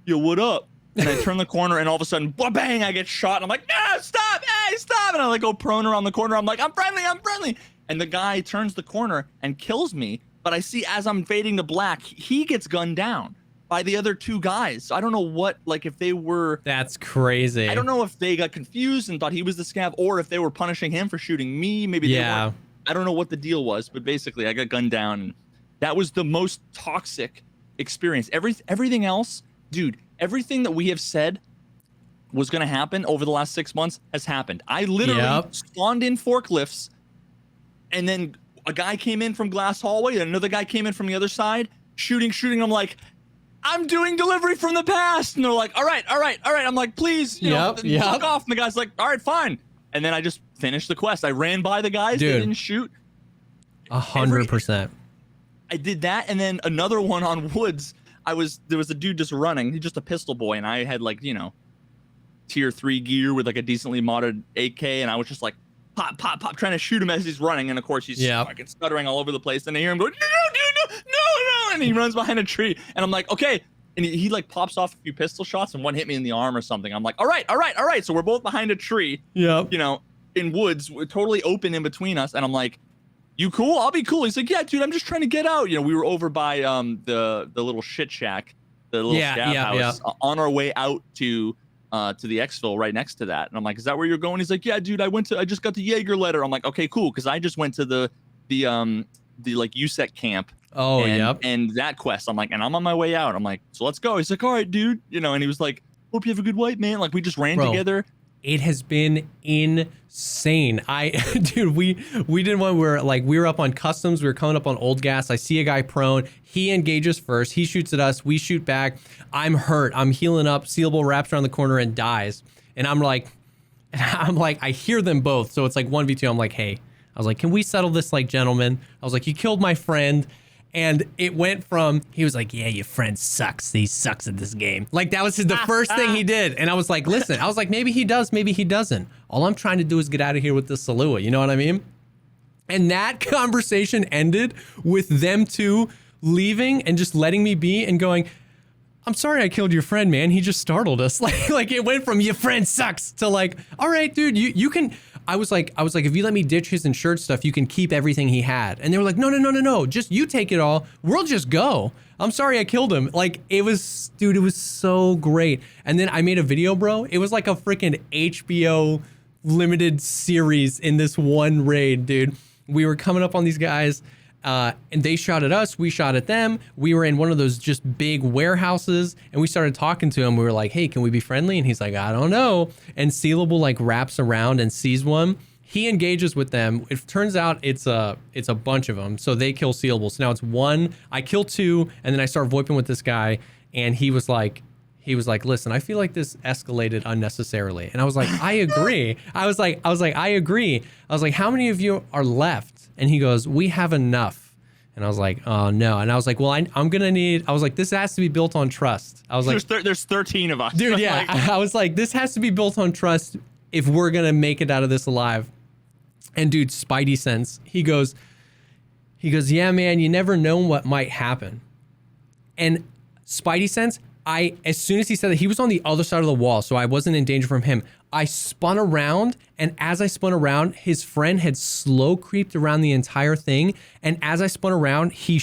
yo, what up? And I turn the corner, and all of a sudden, bang, I get shot. And I'm like, no, stop, hey, stop. And I like go prone around the corner. I'm like, I'm friendly. And the guy turns the corner and kills me. But I see as I'm fading to black, he gets gunned down by the other 2 guys. So I don't know what, like if they were. That's crazy. I don't know if they got confused and thought he was the scav, or if they were punishing him for shooting me. Maybe they weren't. I don't know what the deal was, but basically I got gunned down. And that was the most toxic experience. Everything else, dude. Everything that we have said was going to happen over the last 6 months has happened. I literally spawned in forklifts, and then a guy came in from glass hallway, and another guy came in from the other side, shooting. I'm like, I'm doing delivery from the past. And they're like, all right. I'm like, please, you know, fuck off. And the guy's like, all right, fine. And then I just finished the quest. I ran by the guys. Dude, they didn't shoot. 100%. I did that, and then another one on Woods. There was a dude just running. He's just a pistol boy, and I had like, you know, tier 3 gear with like a decently modded AK, and I was just like pop, trying to shoot him as he's running, and of course he's fucking stuttering all over the place, and I hear him go, no, and he runs behind a tree, and I'm like, okay, and he like pops off a few pistol shots, and one hit me in the arm or something. I'm like, all right, so we're both behind a tree, you know, in woods, we're totally open in between us, and I'm like, you cool? I'll be cool. He's like, yeah, dude, I'm just trying to get out. You know, we were over by the little shit shack, the little scav house, on our way out to the exfil right next to that. And I'm like, is that where you're going? He's like, yeah, dude, I just got the Jaeger letter. I'm like, okay, cool, because I just went to the like USEC camp. Oh, and that quest. I'm like, and I'm on my way out. I'm like, so let's go. He's like, all right, dude. You know, and he was like, hope you have a good wipe, man. Like, we just ran together. It has been insane. Dude, we did one where like we were up on customs, we were coming up on old gas. I see a guy prone. He engages first. He shoots at us. We shoot back. I'm hurt. I'm healing up. Sealable wraps around the corner and dies. And I'm like, I hear them both. So it's like 1v2. I'm like, hey, I was like, can we settle this like gentlemen? I was like, you killed my friend. And it went from, he was like, yeah, your friend sucks. He sucks at this game. Like, that was the first thing he did. And I was like, listen, I was like, maybe he does, maybe he doesn't. All I'm trying to do is get out of here with this Salua. You know what I mean? And that conversation ended with them two leaving and just letting me be and going, I'm sorry I killed your friend, man. He just startled us. Like it went from your friend sucks to like, all right, dude, you can. I was like, if you let me ditch his insured stuff, you can keep everything he had. And they were like, no. Just you take it all. We'll just go. I'm sorry I killed him. Like, it was, dude, it was so great. And then I made a video, bro. It was like a freaking HBO limited series in this one raid, dude. We were coming up on these guys. And they shot at us, we shot at them. We were in one of those just big warehouses and we started talking to him. We were like, hey, can we be friendly? And he's like, I don't know. And Sealable like wraps around and sees one. He engages with them. It turns out it's a bunch of them. So they kill Sealable. So now it's one, I kill two, and then I start voiping with this guy. And he was like, listen, I feel like this escalated unnecessarily. And I was like, I agree. I was like, I agree. I was like, how many of you are left? And he goes, we have enough. And I was like, oh no. And I was like, well, I'm gonna need, I was like, this has to be built on trust. I was like, there's 13 of us. Dude, yeah. I was like, this has to be built on trust if we're gonna make it out of this alive. And dude, Spidey sense, he goes, yeah, man, you never know what might happen. And Spidey sense, as soon as he said that, he was on the other side of the wall, so I wasn't in danger from him. I spun around, and as I spun around, his friend had slow creeped around the entire thing. And as I spun around, he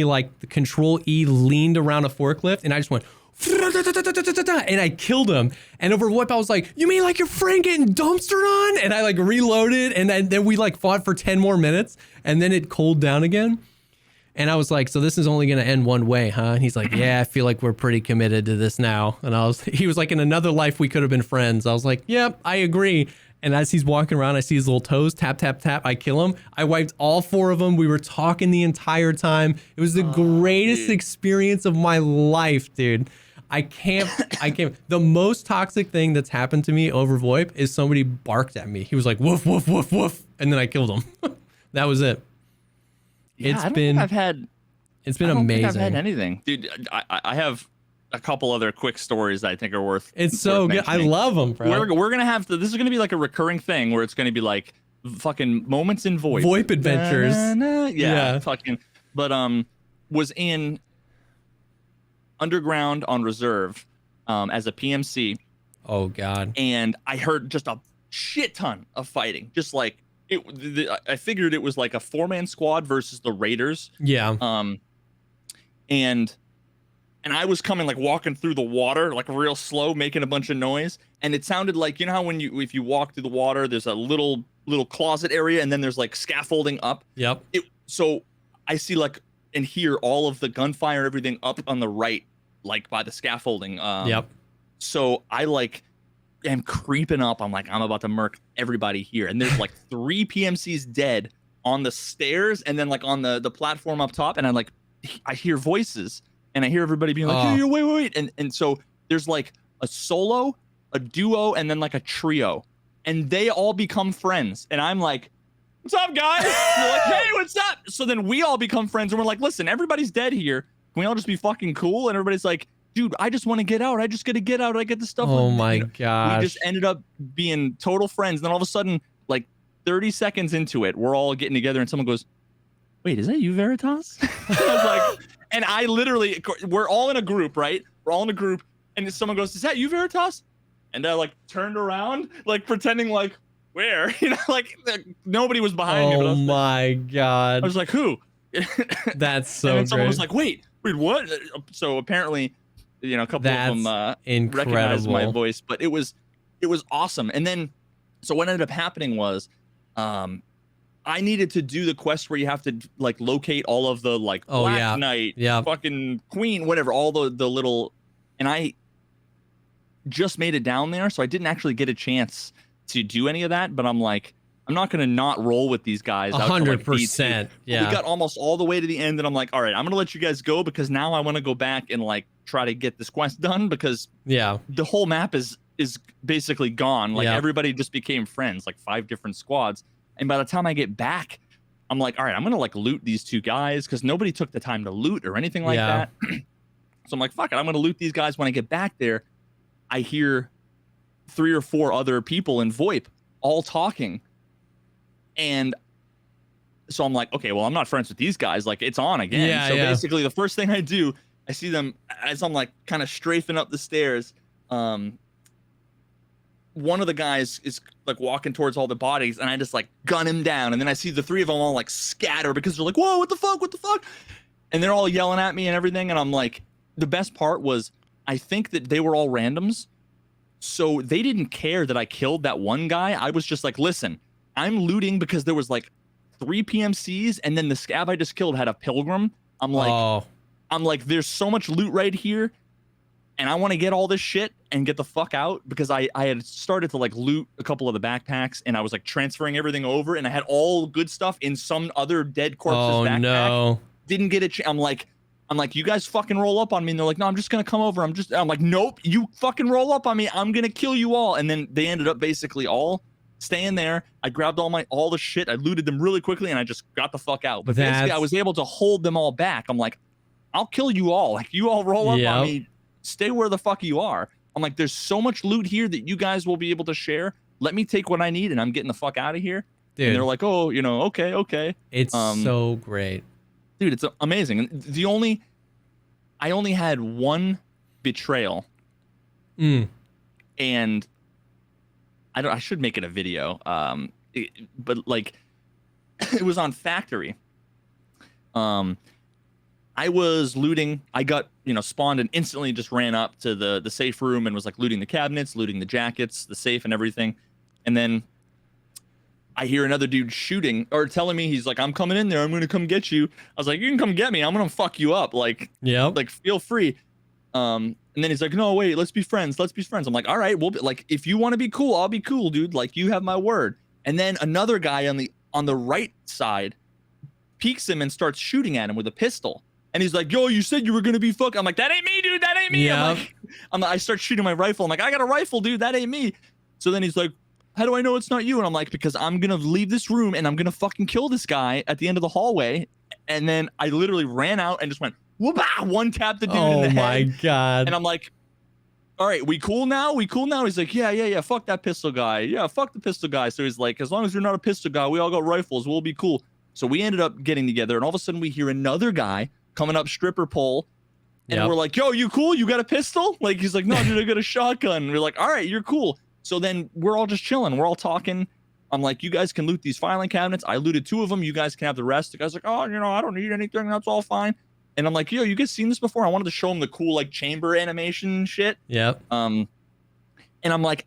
like the Control E leaned around a forklift, and I just went, and I killed him. And over Voip, I was like, you mean like your friend getting dumpstered on? And I like reloaded, and then we like fought for 10 more minutes, and then it cooled down again. And I was like, so this is only going to end one way, huh? And he's like, yeah, I feel like we're pretty committed to this now. And he was like, in another life, we could have been friends. I was like, yep, I agree. And as he's walking around, I see his little toes, tap, tap, tap. I kill him. I wiped all 4 of them. We were talking the entire time. It was the greatest experience of my life, dude. I can't. The most toxic thing that's happened to me over Voip is somebody barked at me. He was like, woof, woof, woof, woof. And then I killed him. That was it. Yeah, it's been amazing. I've had anything, dude. I have a couple other quick stories that I think are worth. It's so good. I love them, bro. We're gonna have to. This is gonna be like a recurring thing where it's gonna be like fucking moments in Voip. Voip adventures. Yeah. Fucking. But was in underground on reserve as a PMC. Oh God. And I heard just a shit ton of fighting, just like. I figured it was like a 4-man squad versus the Raiders. Yeah. And I was coming like walking through the water like real slow, making a bunch of noise, and it sounded like, you know how when if you walk through the water, there's a little closet area, and then there's like scaffolding up. Yep. So I see like and hear all of the gunfire and everything up on the right, like by the scaffolding. Yep. So I like. I'm creeping up. I'm like, I'm about to murk everybody here. And there's like 3 PMCs dead on the stairs and then like on the platform up top. And I hear voices and I hear everybody being like, hey, wait. And so there's like a solo, a duo, and then like a trio. And they all become friends. And I'm like, what's up, guys? They're like, hey, what's up? So then we all become friends. And we're like, listen, everybody's dead here. Can we all just be fucking cool? And everybody's like, dude, I just want to get out. I just got to get out. I get the stuff. Oh my gosh. We just ended up being total friends. And then all of a sudden, like 30 seconds into it, we're all getting together and someone goes, wait, is that you, Veritas? I was like, and I literally, we're all in a group, right? We're all in a group. And someone goes, is that you, Veritas? And I like turned around, like pretending like, where? You know, like nobody was behind me. Oh my God. I was like, who? That's so and then someone great. was like, wait, what? So apparently, you know, a couple of them recognized my voice, but it was awesome. And then, so what ended up happening was, I needed to do the quest where you have to like locate all of the like Black Knight, fucking Queen, whatever, all the little, and I just made it down there, so I didn't actually get a chance to do any of that. But I'm like, I'm not gonna not roll with these guys. 100%. Yeah. We got almost all the way to the end, and I'm like, all right, I'm gonna let you guys go because now I want to go back and like try to get this quest done because the whole map is basically gone. Like everybody just became friends, like 5 different squads. And by the time I get back, I'm like, all right, I'm gonna like loot these 2 guys because nobody took the time to loot or anything like that. So I'm like, fuck it, I'm gonna loot these guys. When I get back there, I hear 3 or 4 other people in Voip all talking. And so I'm like, okay, well, I'm not friends with these guys. Like, it's on again. Yeah, so basically, the first thing I do, I see them as I'm like kind of strafing up the stairs. One of the guys is like walking towards all the bodies, and I just like gun him down. And then I see the 3 of them all like scatter because they're like, whoa, what the fuck? What the fuck? And they're all yelling at me and everything. And I'm like, the best part was I think that they were all randoms. So they didn't care that I killed that one guy. I was just like, listen, I'm looting because there was like 3 PMCs, and then the scab I just killed had a pilgrim. I'm like, there's so much loot right here, and I want to get all this shit and get the fuck out because I had started to like loot a couple of the backpacks, and I was like transferring everything over, and I had all good stuff in some other dead corpse's backpack. No. Didn't get it. I'm like, you guys fucking roll up on me, and they're like, no, I'm just gonna come over. I'm like, nope, you fucking roll up on me. I'm gonna kill you all. And then they ended up basically all staying there. I grabbed all the shit. I looted them really quickly, and I just got the fuck out. But basically, I was able to hold them all back. I'm like, I'll kill you all. Like, you all roll up on me. Stay where the fuck you are. I'm like, there's so much loot here that you guys will be able to share. Let me take what I need, and I'm getting the fuck out of here. Dude. And they're like, oh, okay. It's so great. Dude, it's amazing. And I only had 1 betrayal. And I should make it a video. But like, it was on Factory. I was looting. I got, spawned and instantly just ran up to the safe room and was like looting the cabinets, looting the jackets, the safe and everything. And then I hear another dude shooting or telling me, he's like, I'm coming in there. I'm going to come get you. I was like, you can come get me. I'm going to fuck you up. Like, like, feel free. And then he's like, no, wait, let's be friends. Let's be friends. I'm like, all right, well, like, if you want to be cool, I'll be cool, dude. Like, you have my word. And then another guy on the right side peeks him and starts shooting at him with a pistol. And he's like, yo, you said you were going to be fucked. I'm like, that ain't me, dude. That ain't me. I start shooting my rifle. I'm like, I got a rifle, dude. That ain't me. So then he's like, how do I know it's not you? And I'm like, because I'm going to leave this room and I'm going to fucking kill this guy at the end of the hallway. And then I literally ran out and just went, whoop, one tapped the dude in the head. Oh my God. And I'm like, all right, we cool now? We cool now? He's like, yeah. Fuck that pistol guy. Yeah, fuck the pistol guy. So he's like, as long as you're not a pistol guy, we all got rifles. We'll be cool. So we ended up getting together, and all of a sudden we hear another guy coming up stripper pole. And we're like, yo, you cool? You got a pistol? Like, he's like, no, dude, I got a shotgun. And we're like, all right, you're cool. So then we're all just chilling. We're all talking. I'm like, you guys can loot these filing cabinets. I looted 2 of them. You guys can have the rest. The guy's like, oh, I don't need anything. That's all fine. And I'm like, yo, you guys seen this before? I wanted to show him the cool, like, chamber animation shit. Yep. And I'm like,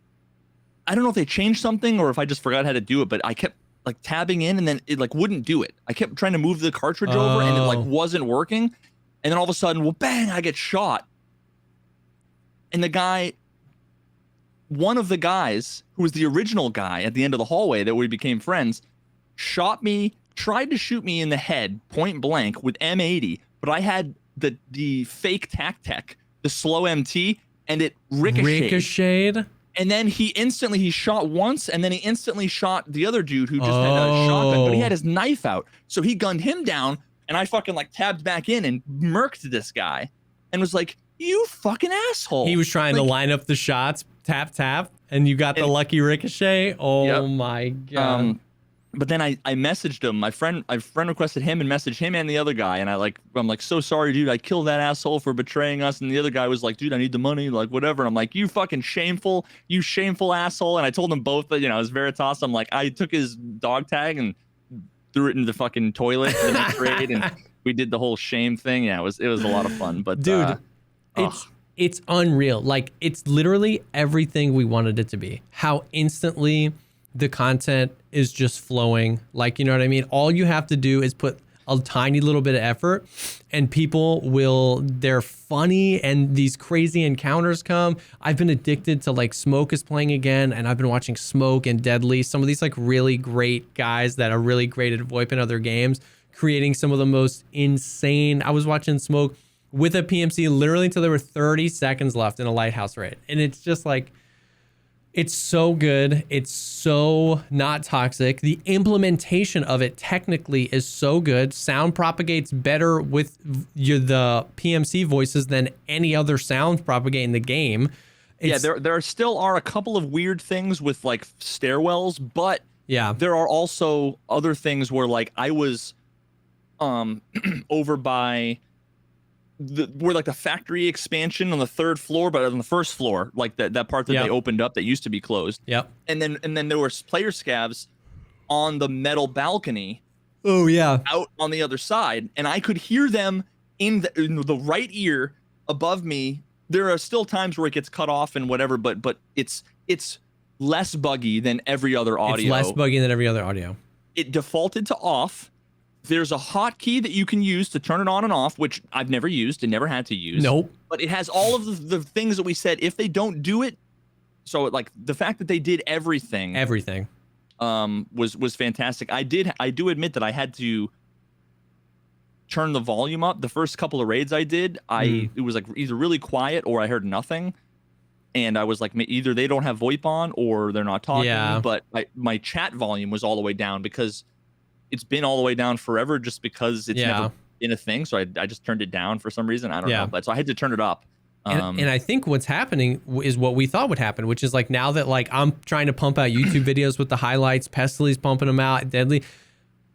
I don't know if they changed something or if I just forgot how to do it, but I kept, like, tabbing in and then it, like, wouldn't do it. I kept trying to move the cartridge over and it, like, wasn't working. And then all of a sudden, well, bang, I get shot. And the guy... one of the guys who was the original guy at the end of the hallway that we became friends shot me, tried to shoot me in the head point blank with M80, but I had the fake tac, the slow MT, and it ricocheted. And then he shot once, and then he instantly shot the other dude who just had a shotgun, but he had his knife out. So he gunned him down, and I fucking like tabbed back in and murked this guy and was like, you fucking asshole. He was trying to line up the shots, tap, and you got the lucky ricochet. Oh my God. But then I messaged him. My friend requested him and messaged him and the other guy. And I'm like, so sorry, dude. I killed that asshole for betraying us. And the other guy was like, dude, I need the money, like whatever. And I'm like, you fucking shameful asshole. And I told them both that, it was Veritas. I'm like, I took his dog tag and threw it in the fucking toilet the next raid. And we did the whole shame thing. Yeah, it was a lot of fun. But dude, it's unreal. Like, it's literally everything we wanted it to be. How instantly the content is just flowing. Like, you know what I mean? All you have to do is put a tiny little bit of effort and they're funny and these crazy encounters come. I've been addicted to, like, Smoke is playing again, and I've been watching Smoke and Deadly, some of these like really great guys that are really great at VoIP and other games, creating some of the most insane. I was watching Smoke with a PMC literally until there were 30 seconds left in a Lighthouse raid. And it's just like, It's so good. It's so not toxic. The implementation of it technically is so good. Sound propagates better with the PMC voices than any other sound propagate in the game. There still are a couple of weird things with like stairwells, but there are also other things where like I was over by where like the factory expansion on the 3rd floor, but on the 1st floor, like that part that they opened up that used to be closed. Yep. And then there were player scavs on the metal balcony. Oh yeah. Out on the other side, and I could hear them in the right ear above me. There are still times where it gets cut off and whatever, but it's less buggy than every other audio. It's less buggy than every other audio. It defaulted to off. There's a hotkey that you can use to turn it on and off, which I've never used and never had to use. Nope. But it has all of the things that we said. If they don't do it, so like the fact that they did everything was fantastic. I do admit that I had to turn the volume up. The first couple of raids I did, it was like either really quiet or I heard nothing. And I was like, either they don't have Voip on or they're not talking. Yeah. But my chat volume was all the way down because it's been all the way down forever just because it's never been a thing. So I just turned it down for some reason. I don't know. But so I had to turn it up. And I think what's happening is what we thought would happen, which is like now that like I'm trying to pump out YouTube videos with the highlights, Pestely's pumping them out, Deadly,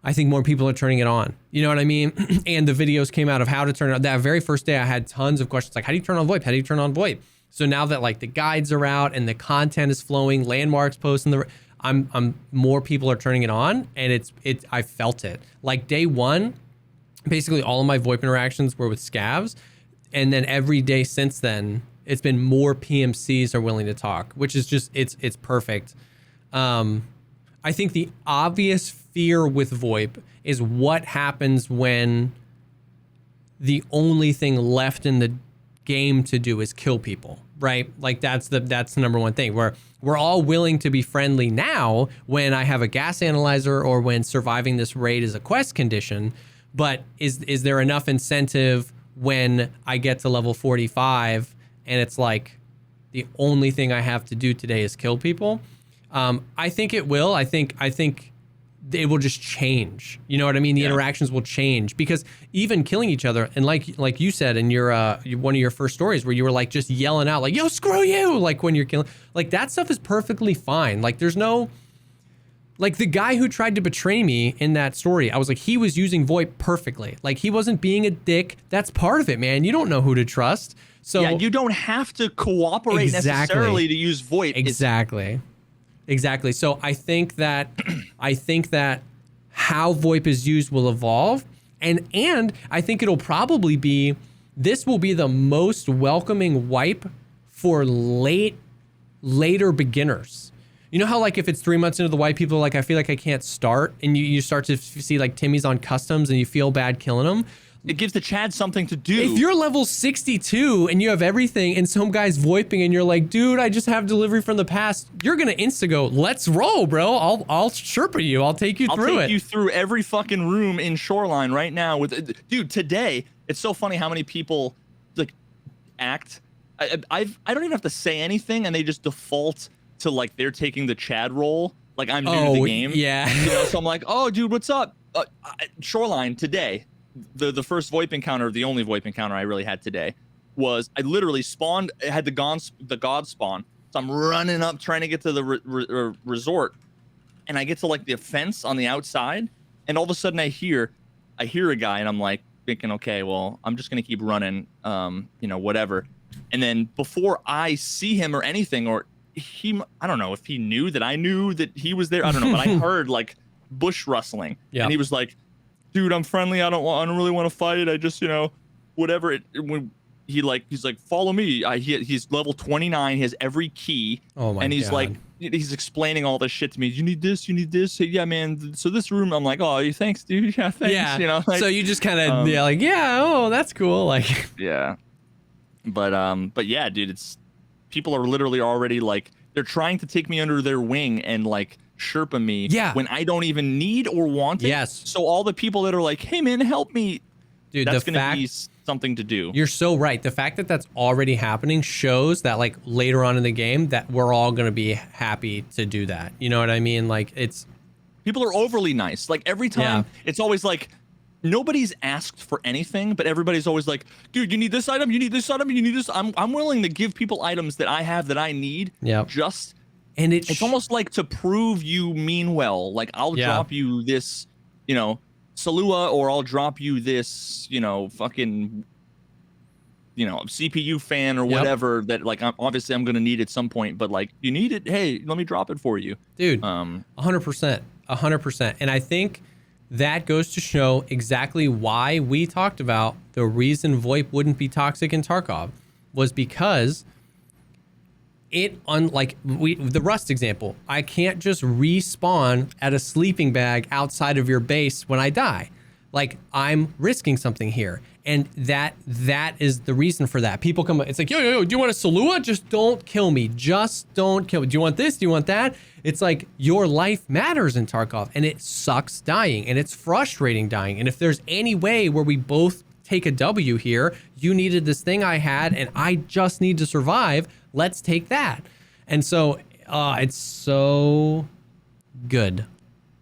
I think more people are turning it on. You know what I mean? And the videos came out of how to turn it on. That very first day I had tons of questions like, how do you turn on Voip? How do you turn on Voip? So now that like the guides are out and the content is flowing, landmarks posting I'm more people are turning it on, and I felt it. Like day one, basically all of my Voip interactions were with scavs. And then every day since then, it's been more PMCs are willing to talk, which is just, it's perfect. I think the obvious fear with Voip is what happens when the only thing left in the game to do is kill people, right? Like that's the number one thing, where we're all willing to be friendly now when I have a gas analyzer or when surviving this raid is a quest condition. But is there enough incentive when I get to level 45 and it's like the only thing I have to do today is kill people? I think it will. I think it will just change. You know what I mean? The interactions will change, because even killing each other, and like you said in your one of your first stories where you were like just yelling out like, yo, screw you, like when you're killing, like that stuff is perfectly fine. Like there's no, like the guy who tried to betray me in that story, I was like, he was using Voip perfectly. Like he wasn't being a dick. That's part of it, man. You don't know who to trust. So yeah, you don't have to cooperate necessarily to use Voip. Exactly. So I think that how Voip is used will evolve, and I think it'll probably be, this will be the most welcoming wipe for later beginners. You know how like if it's 3 months into the wipe, people are like, I feel like I can't start, and you start to see like Timmy's on customs and you feel bad killing them. It gives the Chad something to do. If you're level 62 and you have everything and some guy's voiping and you're like, dude, I just have delivery from the past, you're going to insta go, let's roll, bro. I'll Sherpa you. I'll take you through it. I'll take you through every fucking room in Shoreline right now. Dude, today, it's so funny how many people like act. I don't even have to say anything and they just default to like they're taking the Chad role. Like I'm new to the game. Yeah. You know, so I'm like, oh, dude, what's up? Shoreline today. The first Voip encounter, the only Voip encounter I really had today, was I literally spawned, it had the god spawn. So I'm running up trying to get to the resort, and I get to like the fence on the outside, and all of a sudden I hear a guy, and I'm like thinking, okay, well, I'm just gonna keep running, you know, whatever. And then before I see him or anything, or I don't know if he knew that I knew that he was there. I don't know, but I heard like bush rustling, and he was like, dude, I'm friendly. I don't really want to fight. I just, you know, whatever. When he's like, follow me. He's level 29. He has every key. Oh my God. And he's like, he's explaining all this shit to me. You need this. You need this. Yeah, man. So this room, I'm like, oh, thanks, dude. Yeah, thanks. Yeah. You know. Like, so you just kind of like, yeah, oh, that's cool. Like, yeah. But yeah, dude, it's people are literally already like they're trying to take me under their wing and like Sherpa me when I don't even need or want it. Yes. So all the people that are like, hey man, help me. Dude, that's gonna be something to do. You're so right. The fact that that's already happening shows that like later on in the game that we're all going to be happy to do that. You know what I mean? Like it's people are overly nice. Like every time it's always like nobody's asked for anything, but everybody's always like, dude, you need this item, you need this item, you need this. I'm willing to give people items that I have that I need. Yeah. And it's almost like to prove you mean well. Like I'll drop you this, Salua, or I'll drop you this, fucking, CPU fan or whatever that like obviously I'm gonna need at some point, but like you need it, hey, let me drop it for you, dude. 100%. And I think that goes to show exactly why we talked about the reason Voip wouldn't be toxic in Tarkov was because the Rust example, I can't just respawn at a sleeping bag outside of your base when I die. Like I'm risking something here. And that is the reason for that. People come, it's like, yo, do you want a Salua? Just don't kill me. Just don't kill me. Do you want this? Do you want that? It's like your life matters in Tarkov, and it sucks dying, and it's frustrating dying. And if there's any way where we both take a W here, you needed this thing I had, and I just need to survive. Let's take that. And so it's so good.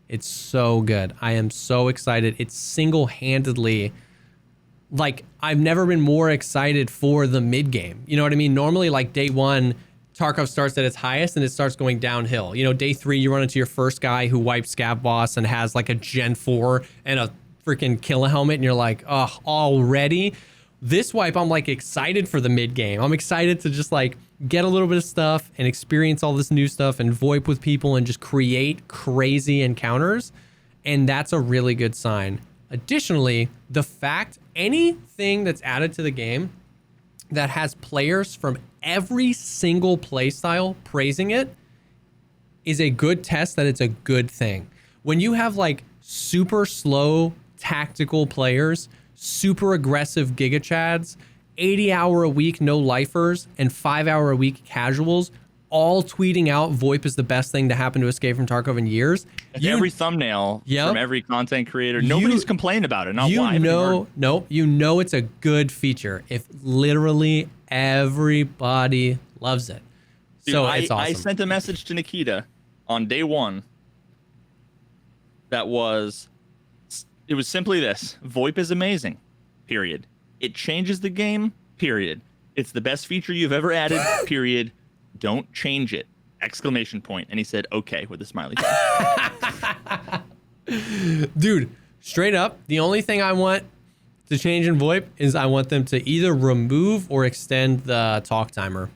It's so good. I am so excited. It's single-handedly, like, I've never been more excited for the mid game. You know what I mean? Normally, like day one, Tarkov starts at its highest and it starts going downhill. Day 3, you run into your first guy who wipes Scav Boss and has like a Gen 4 and a freaking kill helmet, and you're like, oh, already? This wipe, I'm like excited for the mid game. I'm excited to just like get a little bit of stuff and experience all this new stuff and VoIP with people and just create crazy encounters. And that's a really good sign. Additionally, the fact anything that's added to the game that has players from every single playstyle praising it is a good test that it's a good thing. When you have like super slow tactical players, super aggressive Giga Chads, 80-hour-a-week no-lifers, and 5-hour-a-week casuals all tweeting out VoIP is the best thing to happen to Escape from Tarkov in years. Every thumbnail from every content creator, nobody's complained about it. Not why. No, it's a good feature if literally everybody loves it. Dude, so it's awesome. I sent a message to Nikita on day 1 that was simply this: VoIP is amazing, period. It changes the game, period. It's the best feature you've ever added, period. Don't change it! ! And he said, okay, with a smiley face. Dude, straight up, the only thing I want to change in VoIP is I want them to either remove or extend the talk timer.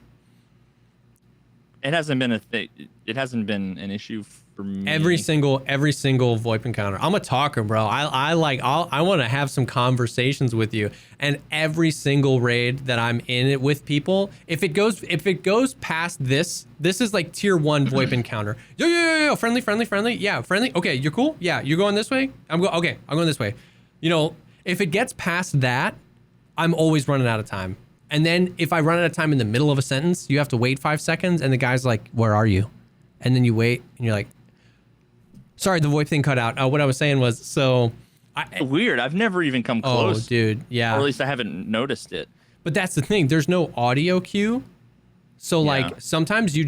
It hasn't been it hasn't been an issue for me. Every single VoIP encounter. I'm a talker, bro. I want to have some conversations with you. And every single raid that I'm in it with people, if it goes past this is like tier 1 VoIP encounter. Yo, friendly. Yeah, friendly. Okay, you're cool. Yeah, you're going this way. I'm going this way. If it gets past that, I'm always running out of time. And then if I run out of time in the middle of a sentence, you have to wait 5 seconds, and the guy's like, where are you? And then you wait, and you're like, sorry, the VoIP thing cut out. What I was saying was, weird. I've never even come close. Oh, dude, yeah. Or at least I haven't noticed it. But that's the thing. There's no audio cue. So, like, sometimes you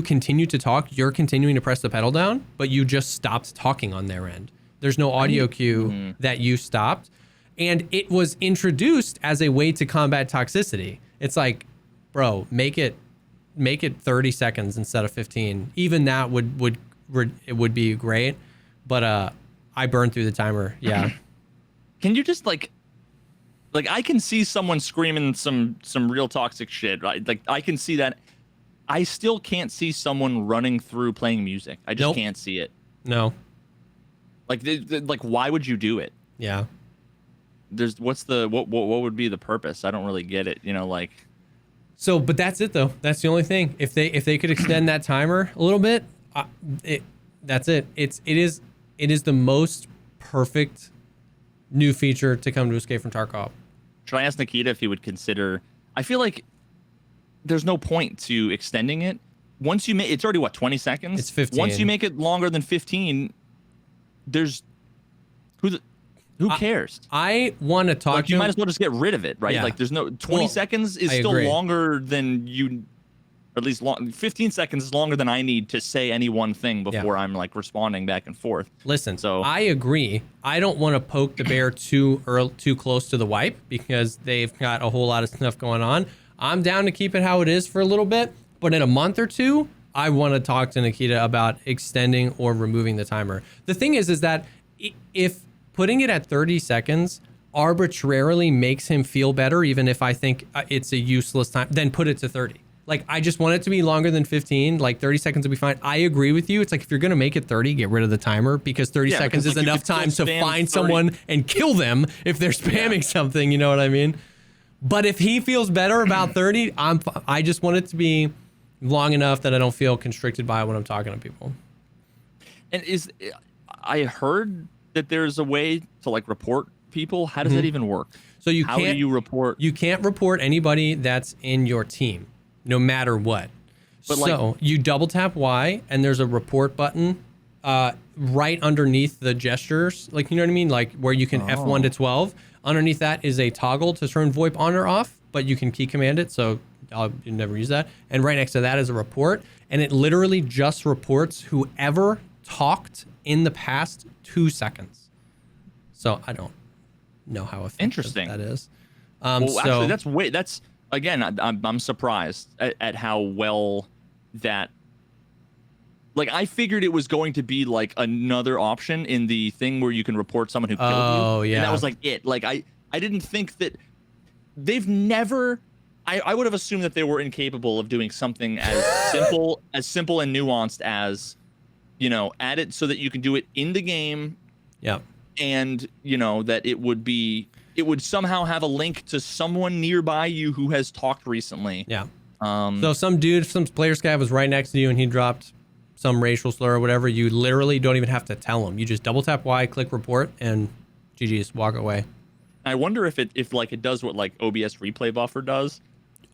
continue to talk. You're continuing to press the pedal down, but you just stopped talking on their end. There's no audio cue that you stopped. And it was introduced as a way to combat toxicity. It's like, bro, make it 30 seconds instead of 15. Even that would be great. But I burned through the timer. Yeah. Can you just like I can see someone screaming some real toxic shit, right? Like I can see that. I still can't see someone running through playing music. I just can't see it. No. Like why would you do it? Yeah. What would be the purpose? I don't really get it. So, but that's it though. That's the only thing. If they could extend that timer a little bit, that's it. It is the most perfect new feature to come to Escape from Tarkov. Should I ask Nikita if he would consider? I feel like there's no point to extending it. Once you make it's already 20 seconds. It's 15. Once you make it longer than 15, Who cares? I want to talk like, to you him. might as well just get rid of it, right? Yeah. Like there's no 20 seconds is still longer than you, at least 15 seconds is longer than I need to say any one thing before I'm like responding back and forth. Listen, so I agree. I don't want to poke the bear too close to the Voip because they've got a whole lot of stuff going on. I'm down to keep it how it is for a little bit, but in a month or two, I want to talk to Nikita about extending or removing the timer. The thing is that if putting it at 30 seconds arbitrarily makes him feel better, even if I think it's a useless time, then put it to 30. Like, I just want it to be longer than 15. Like, 30 seconds will be fine. I agree with you. It's like, if you're going to make it 30, get rid of the timer, because 30 seconds is enough time to find someone and kill them if they're spamming something. You know what I mean? But if he feels better about 30, I just want it to be long enough that I don't feel constricted by it when I'm talking to people. And I heard that there's a way to like report people. How does that even work? So how do you report? You can't report anybody that's in your team, no matter what. But so you double tap Y and there's a report button right underneath the gestures. Like, you know what I mean? Like where you can F1 to 12. Underneath that is a toggle to turn Voip on or off, but you can key command it. So you never use that. And right next to that is a report. And it literally just reports whoever talked in the past 2 seconds. So I don't know how effective that is. Actually, that's again, I'm surprised at how well that. Like, I figured it was going to be like another option in the thing where you can report someone who killed you. Oh yeah, and that was like it. Like I didn't think that they've never. I would have assumed that they were incapable of doing something as simple and nuanced as, you know, add it so that you can do it in the game. Yeah. And, you know, that it would somehow have a link to someone nearby you who has talked recently. Yeah. So some player's guy was right next to you and he dropped some racial slur or whatever. You literally don't even have to tell him. You just double tap Y, click report, and GG's, walk away. I wonder if it does what like OBS replay buffer does.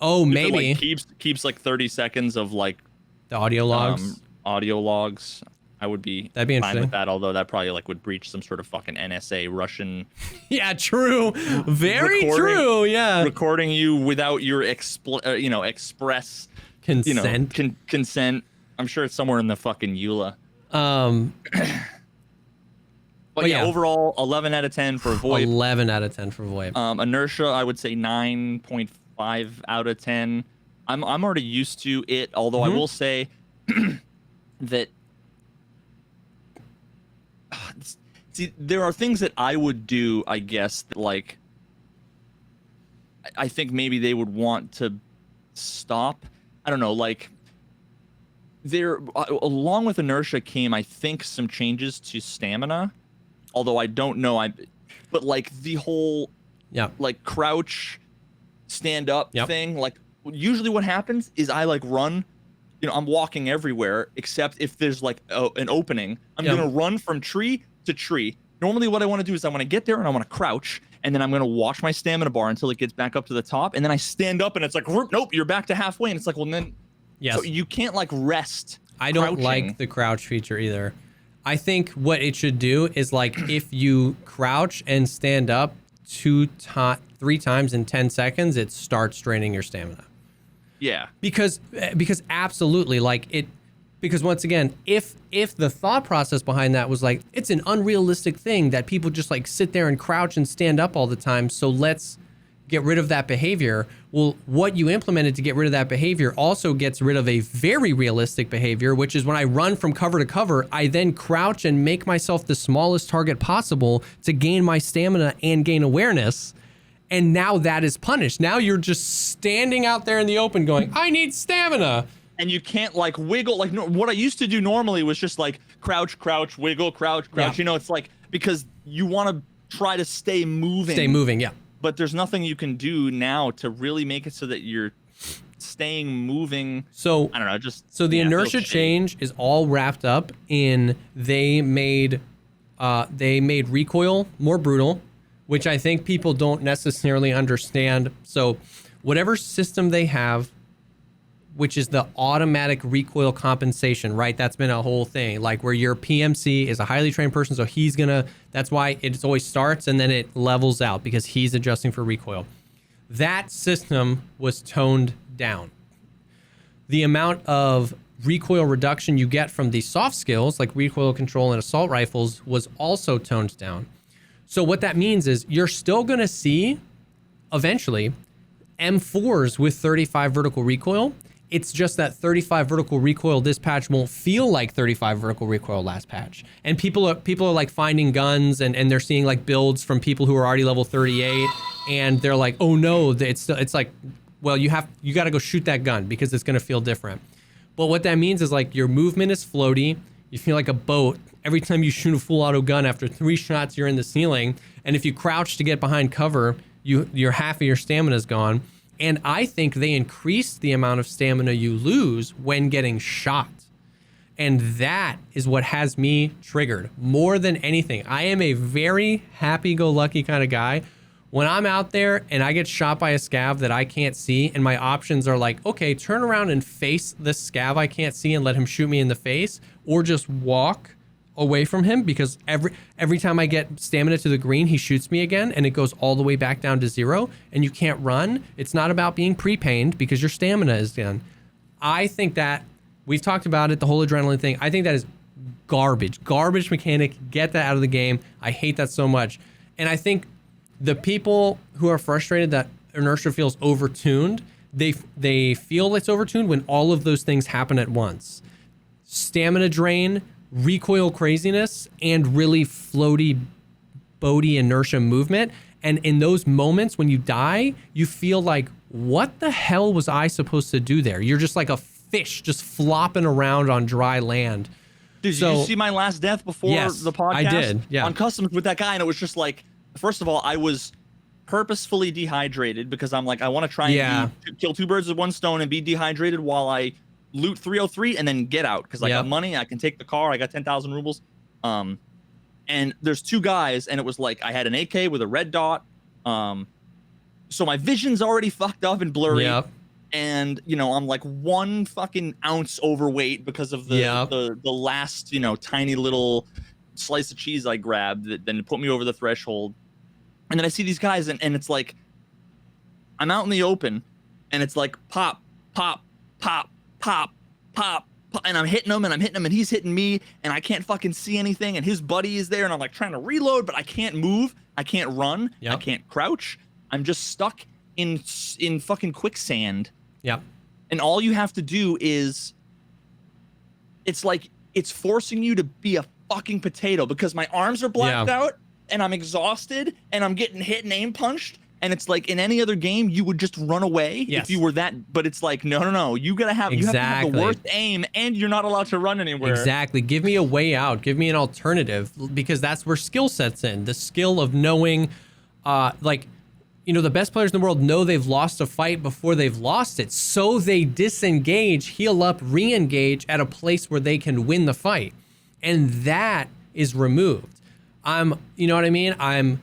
Oh, maybe. It, like, keeps like 30 seconds of like the audio logs. I would be fine with that, although that probably like would breach some sort of fucking NSA Russian. Yeah, true. Very true. Yeah. Recording you without your express consent. Consent. I'm sure it's somewhere in the fucking EULA. But yeah, overall 11 out of 10 for Voip. 11 out of 10 for Voip. Inertia, I would say 9.5 out of 10. I'm already used to it, although I will say that there are things that I would do, I guess, that, like, I think maybe they would want to stop. I don't know, like, there along with Inertia came, I think, some changes to stamina, although I don't know. But like the whole like crouch stand up thing, like usually what happens is I like run, you know, I'm walking everywhere except if there's like an opening. I'm gonna run from tree to tree. Normally what I want to do is I want to get there and I want to crouch, and then I'm gonna watch my stamina bar until it gets back up to the top, and then I stand up and it's like, nope, you're back to halfway, and it's like, well, then so you can't like rest. I don't like the crouch feature either. I think what it should do is, like, if you crouch and stand up 3 times in 10 seconds, it starts draining your stamina. Yeah. Because absolutely, like, because once again, if the thought process behind that was like, it's an unrealistic thing that people just like sit there and crouch and stand up all the time, so let's get rid of that behavior. Well, what you implemented to get rid of that behavior also gets rid of a very realistic behavior, which is when I run from cover to cover, I then crouch and make myself the smallest target possible to gain my stamina and gain awareness. And now that is punished. Now you're just standing out there in the open going, I need stamina. And you can't like wiggle. Like what I used to do normally was just like crouch, wiggle, crouch. Yeah. You know, it's like, because you want to try to stay moving. Yeah. But there's nothing you can do now to really make it so that you're staying moving. So I don't know, so the inertia change is all wrapped up in they made recoil more brutal, which I think people don't necessarily understand. So whatever system they have, which is the automatic recoil compensation, right? That's been a whole thing, like where your PMC is a highly trained person, so that's why it always starts and then it levels out because he's adjusting for recoil. That system was toned down. The amount of recoil reduction you get from these soft skills like recoil control and assault rifles was also toned down. So what that means is you're still going to see eventually M4s with 35 vertical recoil. It's just that 35 vertical recoil this patch won't feel like 35 vertical recoil last patch. And people are like finding guns and they're seeing like builds from people who are already level 38 and they're like, oh no, it's like, well, you got to go shoot that gun because it's going to feel different. But what that means is like your movement is floaty. You feel like a boat. Every time you shoot a full auto gun, after 3 shots, you're in the ceiling. And if you crouch to get behind cover, your half of your stamina is gone. And I think they increased the amount of stamina you lose when getting shot. And that is what has me triggered more than anything. I am a very happy-go-lucky kind of guy. When I'm out there and I get shot by a scav that I can't see and my options are like, okay, turn around and face this scav I can't see and let him shoot me in the face, or just walk away from him because every time I get stamina to the green, he shoots me again and it goes all the way back down to 0 and you can't run. It's not about being pre-pained because your stamina is done. I think that we've talked about it, the whole adrenaline thing. I think that is garbage mechanic. Get that out of the game. I hate that so much. And I think the people who are frustrated that Inertia feels overtuned, they feel it's overtuned when all of those things happen at once. Stamina drain, recoil craziness, and really floaty, boaty inertia movement. And in those moments when you die, you feel like, what the hell was I supposed to do there? You're just like a fish just flopping around on dry land. Dude, did you see my last death before the podcast? I did, yeah. On customs with that guy, and it was just like, first of all, I was purposefully dehydrated because I'm like, I want to try and kill 2 birds with 1 stone and be dehydrated while I loot 303 and then get out because I got money. I can take the car. I got 10,000 rubles. And there's 2 guys, and it was like I had an AK with a red dot. So my vision's already fucked up and blurry. Yep. And I'm like 1 fucking ounce overweight because of the last tiny little slice of cheese I grabbed that then put me over the threshold. And then I see these guys, and it's like I'm out in the open, and it's like pop, pop, pop, pop, pop, pop, and I'm hitting him, and he's hitting me, and I can't fucking see anything, and his buddy is there, and I'm like trying to reload, but I can't move, I can't run, I can't crouch, I'm just stuck in fucking quicksand. Yep. And all you have to do is, it's like it's forcing you to be a fucking potato because my arms are blacked out, and I'm exhausted, and I'm getting hit and aim punched. And it's like in any other game, you would just run away if you were that. But it's like, no. You gotta have you have to have the worst aim, and you're not allowed to run anywhere. Exactly. Give me a way out. Give me an alternative, because that's where skill sets in. The skill of knowing, the best players in the world know they've lost a fight before they've lost it, so they disengage, heal up, re-engage at a place where they can win the fight, and that is removed. You know what I mean? I'm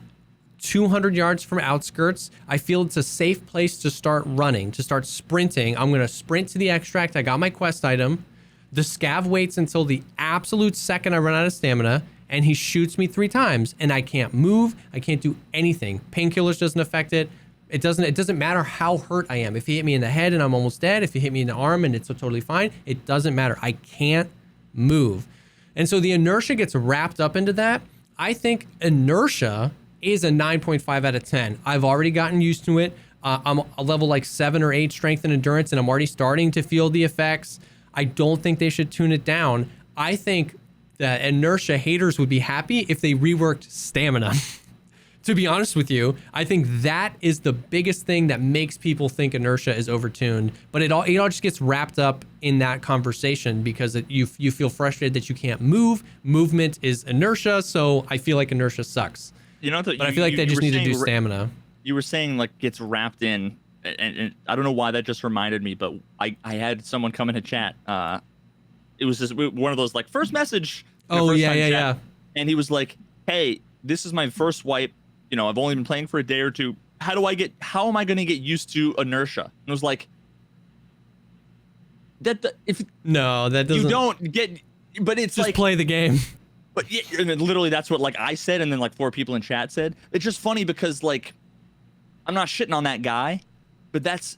200 yards from outskirts. I feel it's a safe place to start running, to start sprinting. I'm going to sprint to the extract. I got my quest item. The scav waits until the absolute second I run out of stamina, and he shoots me 3 times, and I can't move. I can't do anything. Painkillers doesn't affect it. It doesn't matter how hurt I am. If he hit me in the head and I'm almost dead, if he hit me in the arm and it's totally fine, it doesn't matter. I can't move. And so the inertia gets wrapped up into that. I think inertia is a 9.5 out of 10. I've already gotten used to it. I'm a level like 7 or 8 strength and endurance, and I'm already starting to feel the effects. I don't think they should tune it down. I think that inertia haters would be happy if they reworked stamina. To be honest with you, I think that is the biggest thing that makes people think inertia is overtuned. But it all just gets wrapped up in that conversation because you feel frustrated that you can't move. Movement is inertia, so I feel like inertia sucks. But I feel like they just need to do stamina. You were saying like gets wrapped in, and I don't know why that just reminded me, but I had someone come into chat. It was just one of those like first message. Yeah. And he was like, "Hey, this is my first wipe. I've only been playing for a day or 2. How am I going to get used to inertia?" And I was like, if no, that doesn't. You don't get, but it's just like play the game. But yeah, and then literally that's what like I said, and then like 4 people in chat said. It's just funny because like I'm not shitting on that guy, but that's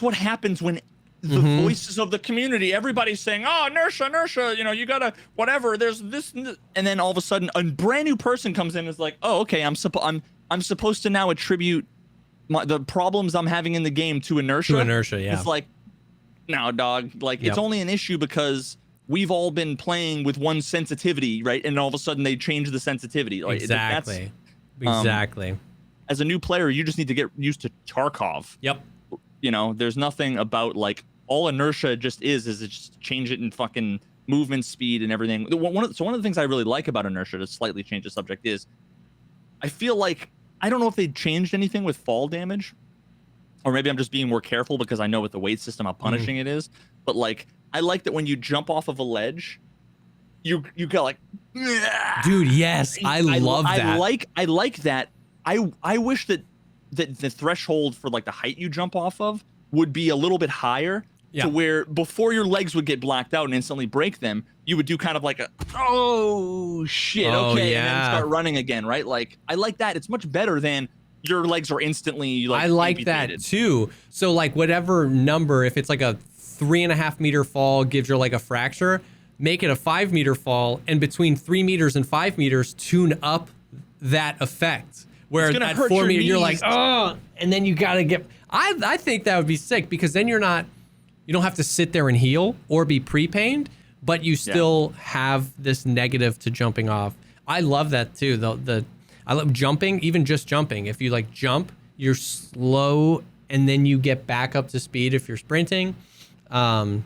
what happens when the voices of the community, everybody's saying, "Oh, inertia, you know, you gotta whatever." There's this, and then all of a sudden, a brand new person comes in and is like, "Oh, okay, I'm supposed to now attribute the problems I'm having in the game to inertia." To inertia, yeah. It's like, no, dog. Like, Yep. it's only an issue because we've all been playing with one sensitivity, right? And all of a sudden, they change the sensitivity. Like, exactly. As a new player, you just need to get used to Tarkov. Yep. You know, there's nothing about like all inertia just is it just change it in fucking movement speed and everything. One of the things I really like about inertia, to slightly change the subject, is I feel like I don't know if they changed anything with fall damage, or maybe I'm just being more careful because I know with the weight system how punishing it is. But like I like that when you jump off of a ledge, you go like, dude, yes, I love that. I like that. I wish that the threshold for like the height you jump off of would be a little bit higher. Yeah. To where before your legs would get blacked out and instantly break them, you would do kind of like a, oh shit, okay, yeah. And then start running again, right? Like I like that. It's much better than your legs are instantly like. I like amputated. that too. So like whatever number, if it's like a 3.5 meter fall gives you like a fracture, make it a 5 meter fall, and between 3 meters and 5 meters, tune up that effect. Where at 4 meters you're like, oh, and then you gotta get. I think that would be sick because then you don't have to sit there and heal or be pre-pained, but you still have this negative to jumping off. I love that too. I love jumping, even just jumping. If you like jump, you're slow and then you get back up to speed if you're sprinting. I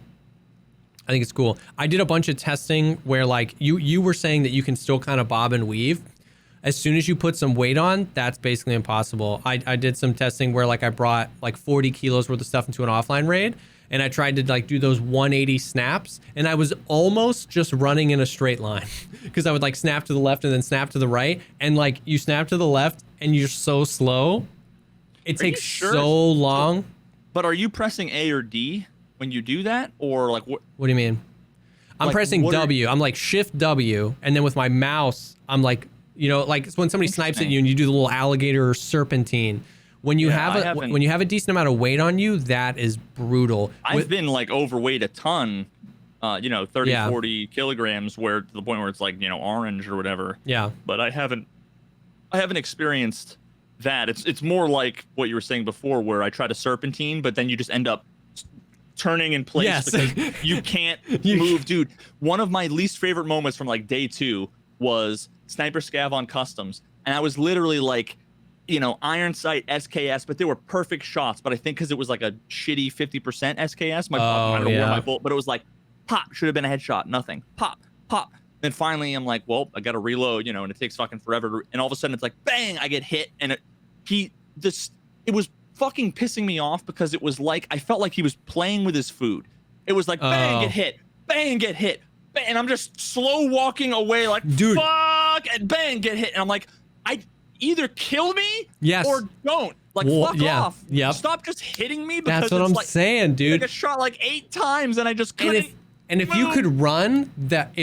think it's cool. I did a bunch of testing where like you were saying that you can still kind of bob and weave. As soon as you put some weight on, that's basically impossible. I did some testing where like I brought like 40 kilos worth of stuff into an offline raid, and I tried to like do those 180 snaps, and I was almost just running in a straight line because I would like snap to the left and then snap to the right, and like you snap to the left and you're so slow. It takes so long. But are you pressing A or D when you do that, or like what? What do you mean? I'm like, pressing W. I'm like Shift W, and then with my mouse, I'm like, you know, like it's when somebody snipes at you and you do the little alligator serpentine. When you have a decent amount of weight on you, that is brutal. I've been like overweight a ton, 30, 40 kilograms, where to the point where it's like, orange or whatever. Yeah. But I haven't experienced that. It's more like what you were saying before, where I try to serpentine, but then you just end up turning in place because you can't move. Dude, one of my least favorite moments from like day 2 was Sniper Scav on customs, and I was literally like, iron sight SKS, but they were perfect shots. But I think because it was like a shitty 50% SKS, I don't know where my bolt, but it was like pop, should have been a headshot, nothing, pop. Then finally I'm like, well, I got to reload, and it takes fucking forever. And all of a sudden it's like, bang, I get hit, and it was fucking pissing me off because it was like I felt like he was playing with his food. It was like, bang, get hit, bang, get hit. And I'm just slow walking away like, dude, fuck, and bang, get hit. And I'm like, I either kill me or don't. Like, fuck off. Yep. Stop just hitting me because that's what I'm saying, dude. I got shot like 8 times and I just couldn't. And if you could run that,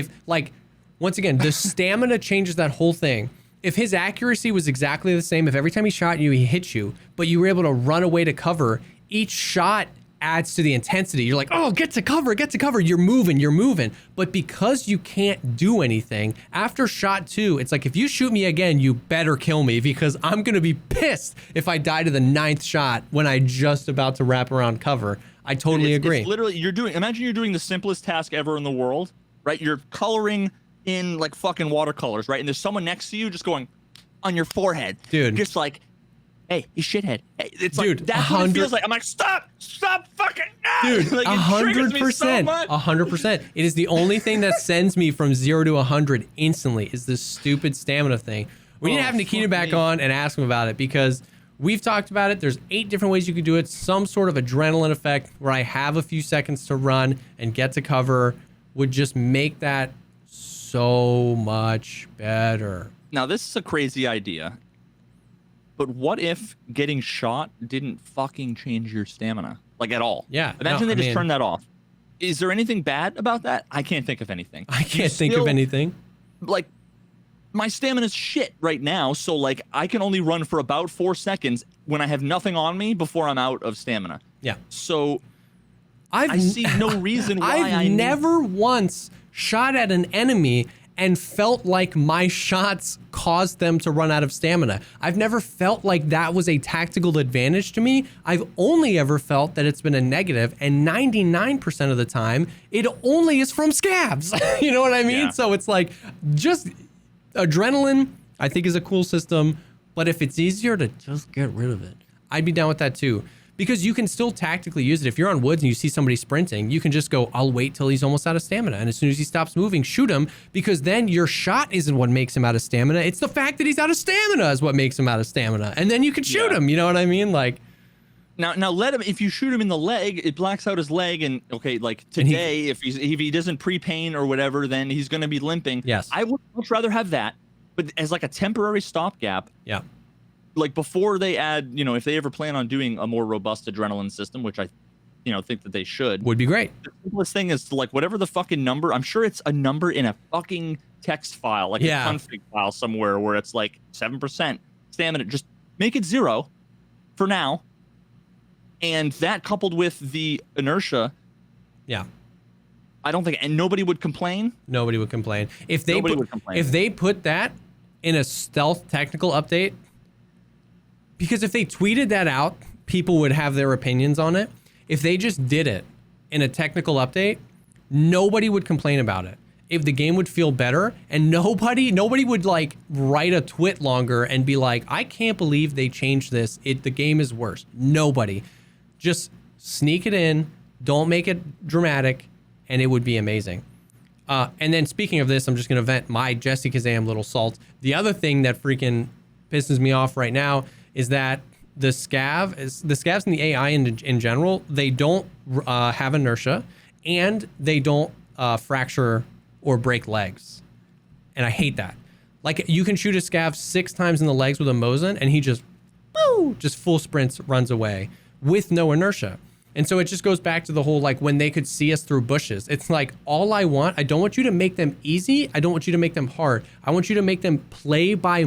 once again, the stamina changes that whole thing. If his accuracy was exactly the same, if every time he shot you, he hit you, but you were able to run away to cover, each shot adds to the intensity. You're like, oh, get to cover. You're moving. But because you can't do anything, after shot 2, it's like, if you shoot me again, you better kill me because I'm going to be pissed if I die to the 9th shot when I just about to wrap around cover. I totally agree. It's literally, imagine you're doing the simplest task ever in the world, right? You're coloring in like fucking watercolors, right? And there's someone next to you just going on your forehead. Dude. Just like, hey, you shithead. Hey, it's like, that's what it feels like. I'm like, stop fucking. Dude, like, 100%. So 100%. It is the only thing that sends me from 0 to 100 instantly is this stupid stamina thing. We need to have Nikita back on and ask him about it because we've talked about it. There's 8 different ways you could do it. Some sort of adrenaline effect where I have a few seconds to run and get to cover would just make that so much better. Now, this is a crazy idea. But what if getting shot didn't fucking change your stamina? like at all. Yeah. Imagine they just turn that off. Is there anything bad about that? I can't think of anything. I can't think of anything. Like, my stamina's shit right now, so like I can only run for about 4 seconds when I have nothing on me before I'm out of stamina. Yeah. So I see no reason why I've never once shot at an enemy and felt like my shots caused them to run out of stamina. I've never felt like that was a tactical advantage to me. I've only ever felt that it's been a negative, and 99% of the time, it only is from scabs. You know what I mean? Yeah. So it's like, just adrenaline, I think, is a cool system, but if it's easier to just get rid of it, I'd be down with that too. Because you can still tactically use it. If you're on woods and you see somebody sprinting, you can just go, I'll wait till he's almost out of stamina. And as soon as he stops moving, shoot him, because then your shot isn't what makes him out of stamina. It's the fact that he's out of stamina is what makes him out of stamina. And then you can shoot him, you know what I mean? Like, Now let him, if you shoot him in the leg, it blacks out his leg, and okay, like today, if he doesn't pre-pain or whatever, then he's gonna be limping. Yes. I would much rather have that, but as like a temporary stopgap. Yeah. Like before they add, if they ever plan on doing a more robust adrenaline system, which I, think that they should. Would be great. The simplest thing is like whatever the fucking number, I'm sure it's a number in a fucking text file, like a config file somewhere where it's like 7% stamina. Just make it 0 for now. And that coupled with the inertia. Yeah. I don't think, and nobody would complain. Nobody would complain. If they put that in a stealth technical update, because if they tweeted that out, people would have their opinions on it. If they just did it in a technical update, nobody would complain about it. If the game would feel better, and nobody would like write a twit longer and be like, I can't believe they changed this. The game is worse. Nobody. Just sneak it in. Don't make it dramatic, and it would be amazing. And then speaking of this, I'm just going to vent my JesseKazam little salt. The other thing that freaking pisses me off right now is that the scavs and the AI in general, they don't have inertia, and they don't fracture or break legs. And I hate that. Like, you can shoot a scav 6 times in the legs with a Mosin, and he just full sprints, runs away with no inertia. And so it just goes back to the whole, like, when they could see us through bushes. It's like, I don't want you to make them easy. I don't want you to make them hard. I want you to make them play by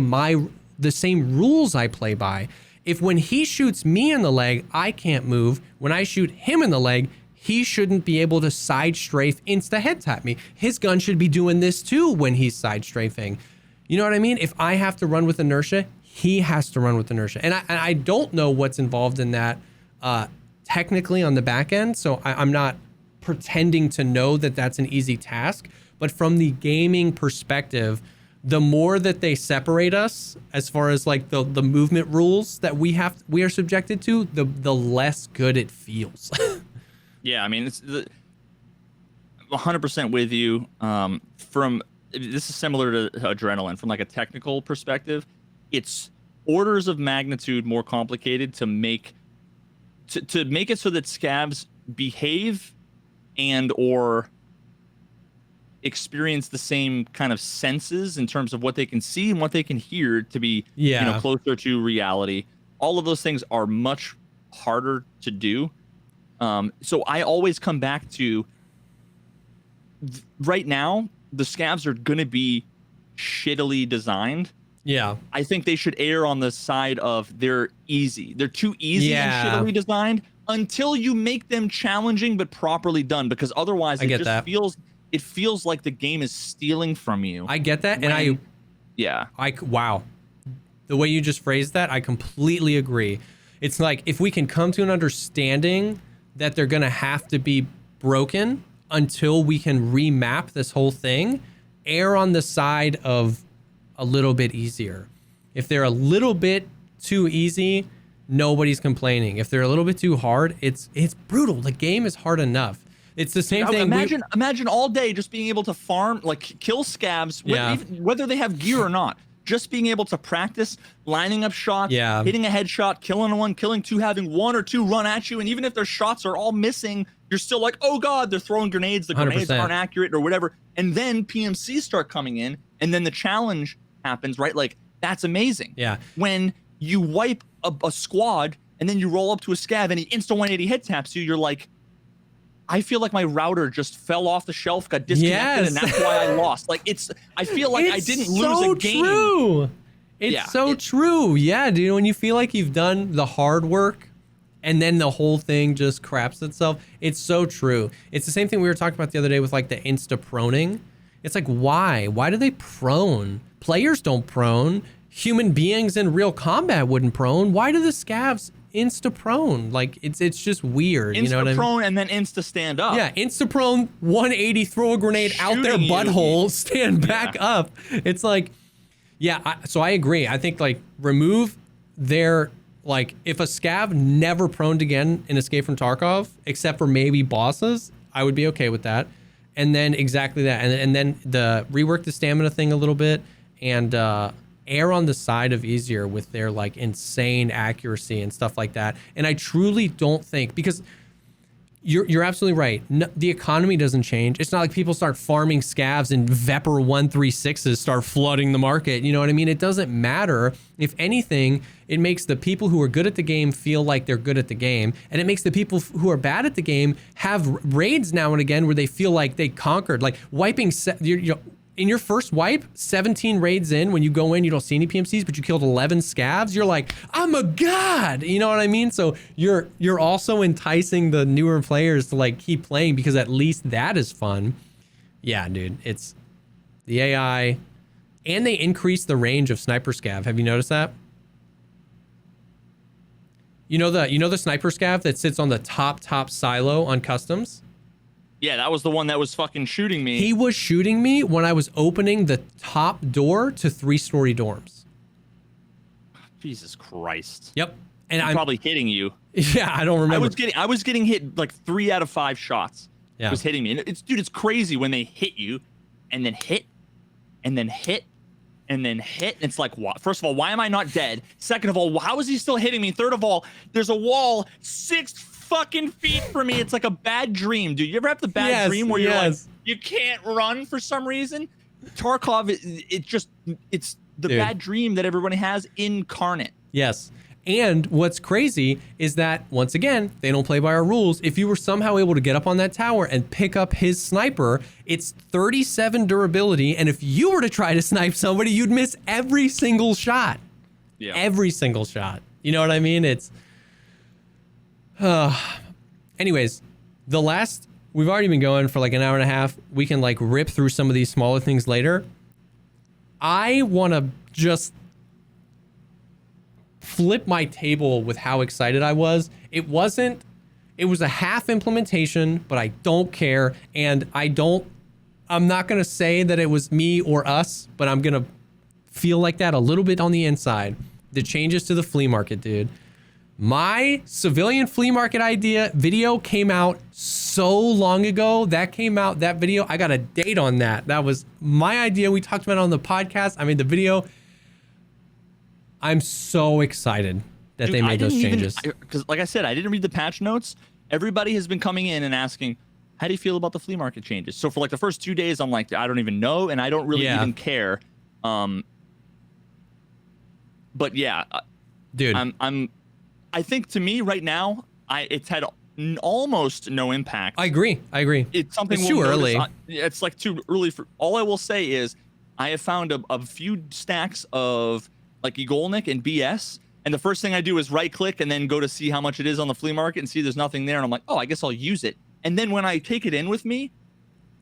the same rules I play by. If when he shoots me in the leg, I can't move, when I shoot him in the leg, he shouldn't be able to side strafe insta head tap me. His gun should be doing this too when he's side strafing. You know what I mean? If I have to run with inertia, he has to run with inertia. And I don't know what's involved in that technically on the back end, so I'm not pretending to know that that's an easy task. But from the gaming perspective, the more that they separate us as far as like the movement rules that we are subjected to, the less good it feels. Yeah, I mean, it's 100% with you. This is similar to adrenaline from like a technical perspective. It's orders of magnitude more complicated to make it so that scavs behave and or experience the same kind of senses in terms of what they can see and what they can hear to be closer to reality. All of those things are much harder to do. So I always come back to right now, the scavs are going to be shittily designed. Yeah. I think they should err on the side of they're easy. They're too easy and shittily designed until you make them challenging but properly done, because otherwise it feels like the game is stealing from you. I get that. Wow. The way you just phrased that, I completely agree. It's like, if we can come to an understanding that they're going to have to be broken until we can remap this whole thing, err on the side of a little bit easier. If they're a little bit too easy, nobody's complaining. If they're a little bit too hard, it's brutal. The game is hard enough. It's the same thing. Imagine all day just being able to farm, like kill scavs, whether they have gear or not. Just being able to practice lining up shots, hitting a headshot, killing one, killing two, having one or two run at you. And even if their shots are all missing, you're still like, oh God, they're throwing grenades. The grenades 100%. Aren't accurate or whatever. And then PMCs start coming in, and then the challenge happens, right? Like, that's amazing. Yeah. When you wipe a squad and then you roll up to a scav and he insta 180 hit taps you, you're like, I feel like my router just fell off the shelf, got disconnected, and that's why I lost. Like I feel like I didn't lose a game. True. It's so true. Yeah, dude, when you feel like you've done the hard work and then the whole thing just craps itself, it's so true. It's the same thing we were talking about the other day with like the insta-proning. It's like, why? Why do they prone? Players don't prone. Human beings in real combat wouldn't prone. Why do the scavs insta-prone? Like, it's just weird. You know what I mean? Insta-prone and then insta-stand up. Yeah, insta-prone, 180, throw a grenade out their butthole, stand back up. It's like, yeah, so I agree. I think, like, remove their, like, if a scav never proned again in Escape from Tarkov, except for maybe bosses, I would be okay with that. And then exactly that. And then rework the stamina thing a little bit and err on the side of easier with their like insane accuracy and stuff like that. And I truly don't think, because you're absolutely right. No, the economy doesn't change. It's not like people start farming scavs and Vepr 136s start flooding the market. You know what I mean? It doesn't matter. If anything, it makes the people who are good at the game feel like they're good at the game. And it makes the people who are bad at the game have raids now and again where they feel like they conquered. Like wiping, in your first wipe, 17 raids in, when you go in, you don't see any PMCs, but you killed 11 scavs. You're like, I'm a god. You know what I mean? So you're also enticing the newer players to like keep playing because at least that is fun. Yeah, dude, it's the AI, and they increase the range of sniper scav. Have you noticed that? You know the sniper scav that sits on the top silo on customs? Yeah, that was the one that was fucking shooting me. He was shooting me when I was opening the top door to 3-story dorms. Jesus Christ. Yep. And I'm probably hitting you. Yeah, I don't remember. I was getting hit like 3 out of 5 shots. Yeah. It was hitting me. And it's crazy when they hit you and then hit and then hit and then hit. And it's like, what? First of all, why am I not dead? Second of all, how is he still hitting me? Third of all, there's a wall 6 fucking feet from me. It's like a bad dream, dude. You ever have the bad dream where you're like, you can't run for some reason? Tarkov, it's the bad dream that everybody has incarnate. Yes. And what's crazy is that, once again, they don't play by our rules. If you were somehow able to get up on that tower and pick up his sniper, it's 37 durability. And if you were to try to snipe somebody, you'd miss every single shot. Yeah. Every single shot. You know what I mean? It's... anyways, we've already been going for like an hour and a half. We can like rip through some of these smaller things later. I want to just flip my table with how excited I was. It was a half implementation, but I don't care. And I'm not going to say that it was me or us, but I'm going to feel like that a little bit on the inside. The changes to the flea market, dude. My civilian flea market video came out so long ago. That video, I got a date on that. That was my idea. We talked about it on the podcast. I made the video. I'm so excited that they made those changes. Because like I said, I didn't read the patch notes. Everybody has been coming in and asking, how do you feel about the flea market changes? So for like the first 2 days, I'm like, I don't even know. And I don't really even care. But yeah, dude, I think to me right now, it's had almost no impact. I agree. It's something too early. It's like too early for. All I will say is, I have found a few stacks of like Igolnik and BS, and the first thing I do is right click and then go to see how much it is on the flea market and see there's nothing there, and I'm like, oh, I guess I'll use it. And then when I take it in with me,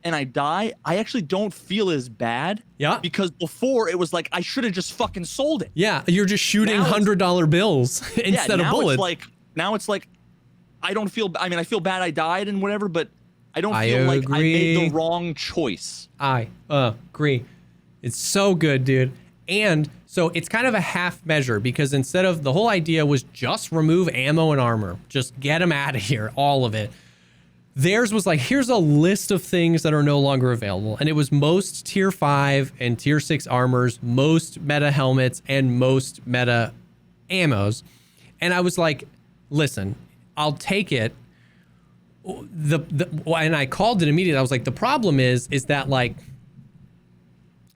and I die, I actually don't feel as bad. Yeah. Because before it was like I should have just fucking sold it. Yeah, you're just shooting $100 bills instead of bullets. Now it's like I don't feel. I mean, I feel bad I died and whatever, but I don't feel like I made the wrong choice. I agree. It's so good, dude. And so it's kind of a half measure, because instead of, the whole idea was just remove ammo and armor, just get them out of here, all of it. Theirs was like, here's a list of things that are no longer available. And it was most tier 5 and tier 6 armors, most meta helmets, and most meta ammos. And I was like, listen, I'll take it. And I called it immediately. I was like, the problem is that like,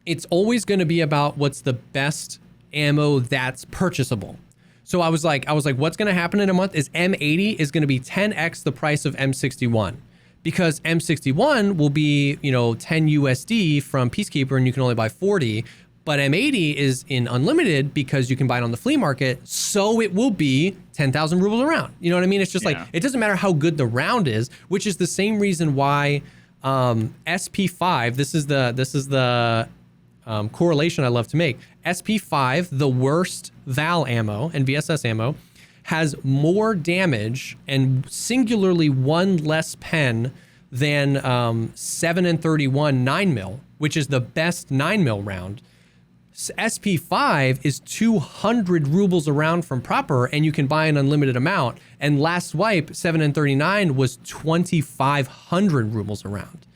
it's always going to be about what's the best ammo that's purchasable. So I was like, what's going to happen in a month is M80 is going to be 10x the price of M61 because M61 will be, 10 USD from Peacekeeper and you can only buy 40. But M80 is in unlimited because you can buy it on the flea market. So it will be 10,000 rubles a round. You know what I mean? It's just like, it doesn't matter how good the round is, which is the same reason why SP5, this is the correlation I love to make. SP5, the worst Val ammo and VSS ammo, has more damage and singularly one less pen than 7 and 31 9mm, which is the best 9mm round. SP5 is 200 rubles a round from proper, and you can buy an unlimited amount. And last wipe, 7 and 39 was 2,500 rubles a round.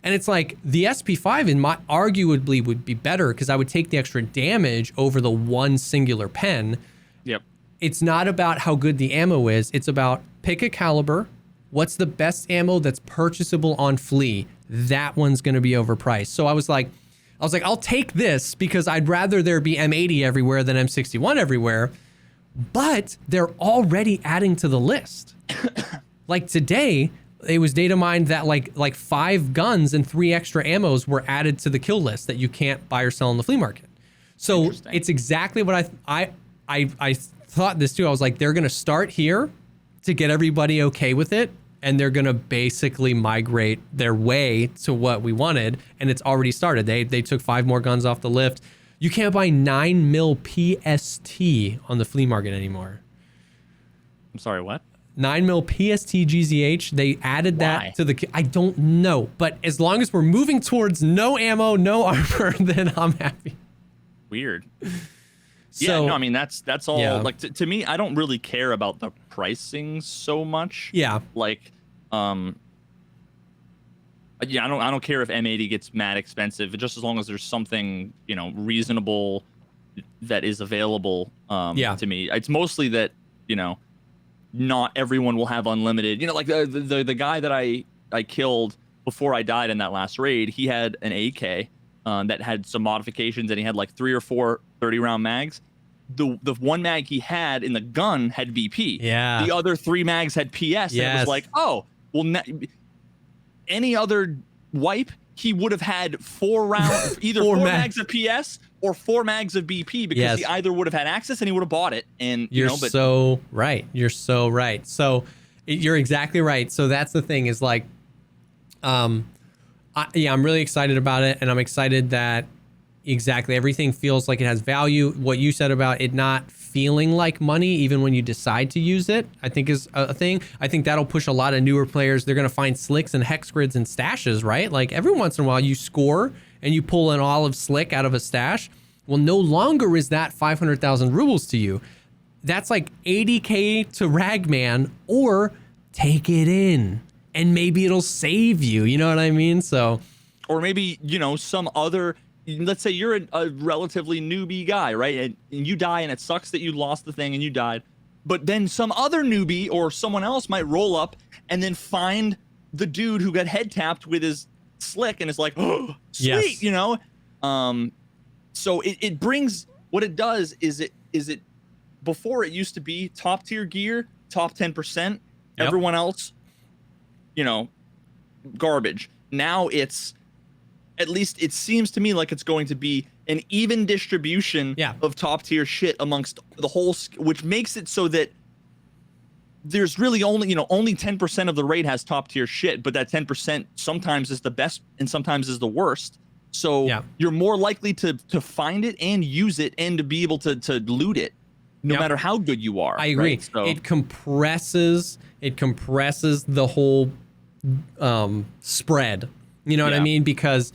And it's like the SP5 in my arguably would be better because I would take the extra damage over the one singular pen. Yep. It's not about how good the ammo is. It's about pick a caliber. What's the best ammo that's purchasable on flea? That one's going to be overpriced. So I was like, I'll take this because I'd rather there be M80 everywhere than M61 everywhere. But they're already adding to the list. Like today, it was data mined that like 5 guns and 3 extra ammos were added to the kill list that you can't buy or sell in the flea market. So it's exactly what I thought this too. I was like, they're gonna start here to get everybody okay with it, and they're gonna basically migrate their way to what we wanted, and it's already started. They took 5 more guns off the lift. You can't buy 9mm PST on the flea market anymore. I'm sorry, what? 9mm PST GZH, they added that to the... I don't know, but as long as we're moving towards no ammo, no armor, then I'm happy. Weird. So, yeah, no, I mean, that's all... Like, to me, I don't really care about the pricing so much. Yeah. Like, yeah, I don't care if M80 gets mad expensive, just as long as there's something, reasonable that is available to me. It's mostly that, not everyone will have unlimited. Like the guy that I killed before I died in that last raid, he had an AK that had some modifications, and he had like 3 or 4 30-round mags. The one mag he had in the gun had BP. Yeah. The other 3 mags had PS. Yes. And it was like, oh, well, any other wipe, he would have had 4 rounds, either 4 mags of PS or 4 mags of BP, because he either would have had access and he would have bought it. And you're so right. You're so right. So you're exactly right. So that's the thing is like, I'm really excited about it, and I'm excited that exactly everything feels like it has value. What you said about it not feeling like money even when you decide to use it, I think is a thing. I think that'll push a lot of newer players. They're going to find slicks and hex grids and stashes, right? Like every once in a while you score and you pull an olive slick out of a stash. Well, no longer is that 500,000 rubles to you. That's like 80K to Ragman, or take it in and maybe it'll save you. You know what I mean? So, or maybe, some other, let's say you're a relatively newbie guy, right? And you die, and it sucks that you lost the thing and you died. But then some other newbie or someone else might roll up and then find the dude who got head tapped with his slick, and it's like, oh, sweet, So it brings, what it does is it before it used to be top tier gear, top 10%, everyone else, garbage. Now it's, at least it seems to me like it's going to be an even distribution of top tier shit amongst the whole, which makes it so that there's really only 10% of the raid has top tier shit, but that 10% sometimes is the best and sometimes is the worst. So you're more likely to find it and use it and to be able to loot it, no matter how good you are. I agree. Right? So, it compresses the whole spread. You know what I mean? Because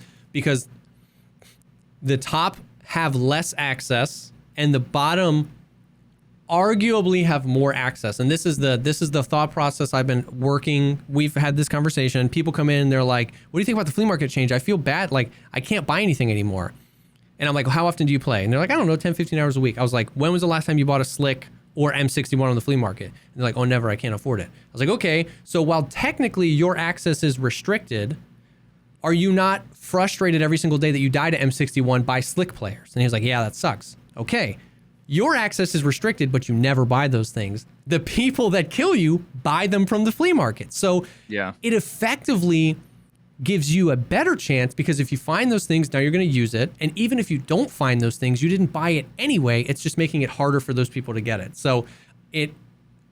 the top have less access and the bottom arguably have more access. And this is the thought process I've been working. We've had this conversation. People come in and they're like, what do you think about the flea market change? I feel bad. Like, I can't buy anything anymore. And I'm like, well, how often do you play? And they're like, I don't know, 10, 15 hours a week. I was like, when was the last time you bought a slick or M61 on the flea market? And they're like, oh, never, I can't afford it. I was like, okay, so while technically your access is restricted, are you not frustrated every single day that you die to M61 by slick players? And he was like, yeah, that sucks. Okay, your access is restricted, but you never buy those things. The people that kill you buy them from the flea market. So it effectively gives you a better chance, because if you find those things, now you're going to use it. And even if you don't find those things, you didn't buy it anyway. It's just making it harder for those people to get it. So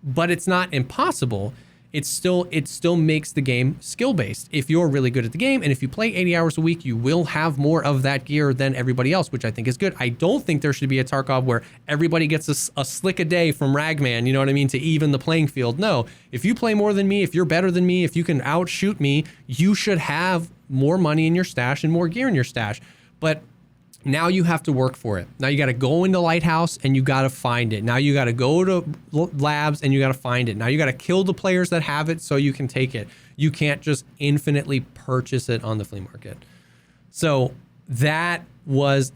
but it's not impossible. It still makes the game skill-based. If you're really good at the game, and if you play 80 hours a week, you will have more of that gear than everybody else, which I think is good. I don't think there should be a Tarkov where everybody gets a slick a day from Ragman, you know what I mean, to even the playing field. No, if you play more than me, if you're better than me, if you can outshoot me, you should have more money in your stash and more gear in your stash. But now you have to work for it. Now you got to go into Lighthouse and you got to find it. Now you got to go to labs and you got to find it. Now you got to kill the players that have it so you can take it. You can't just infinitely purchase it on the flea market. So that was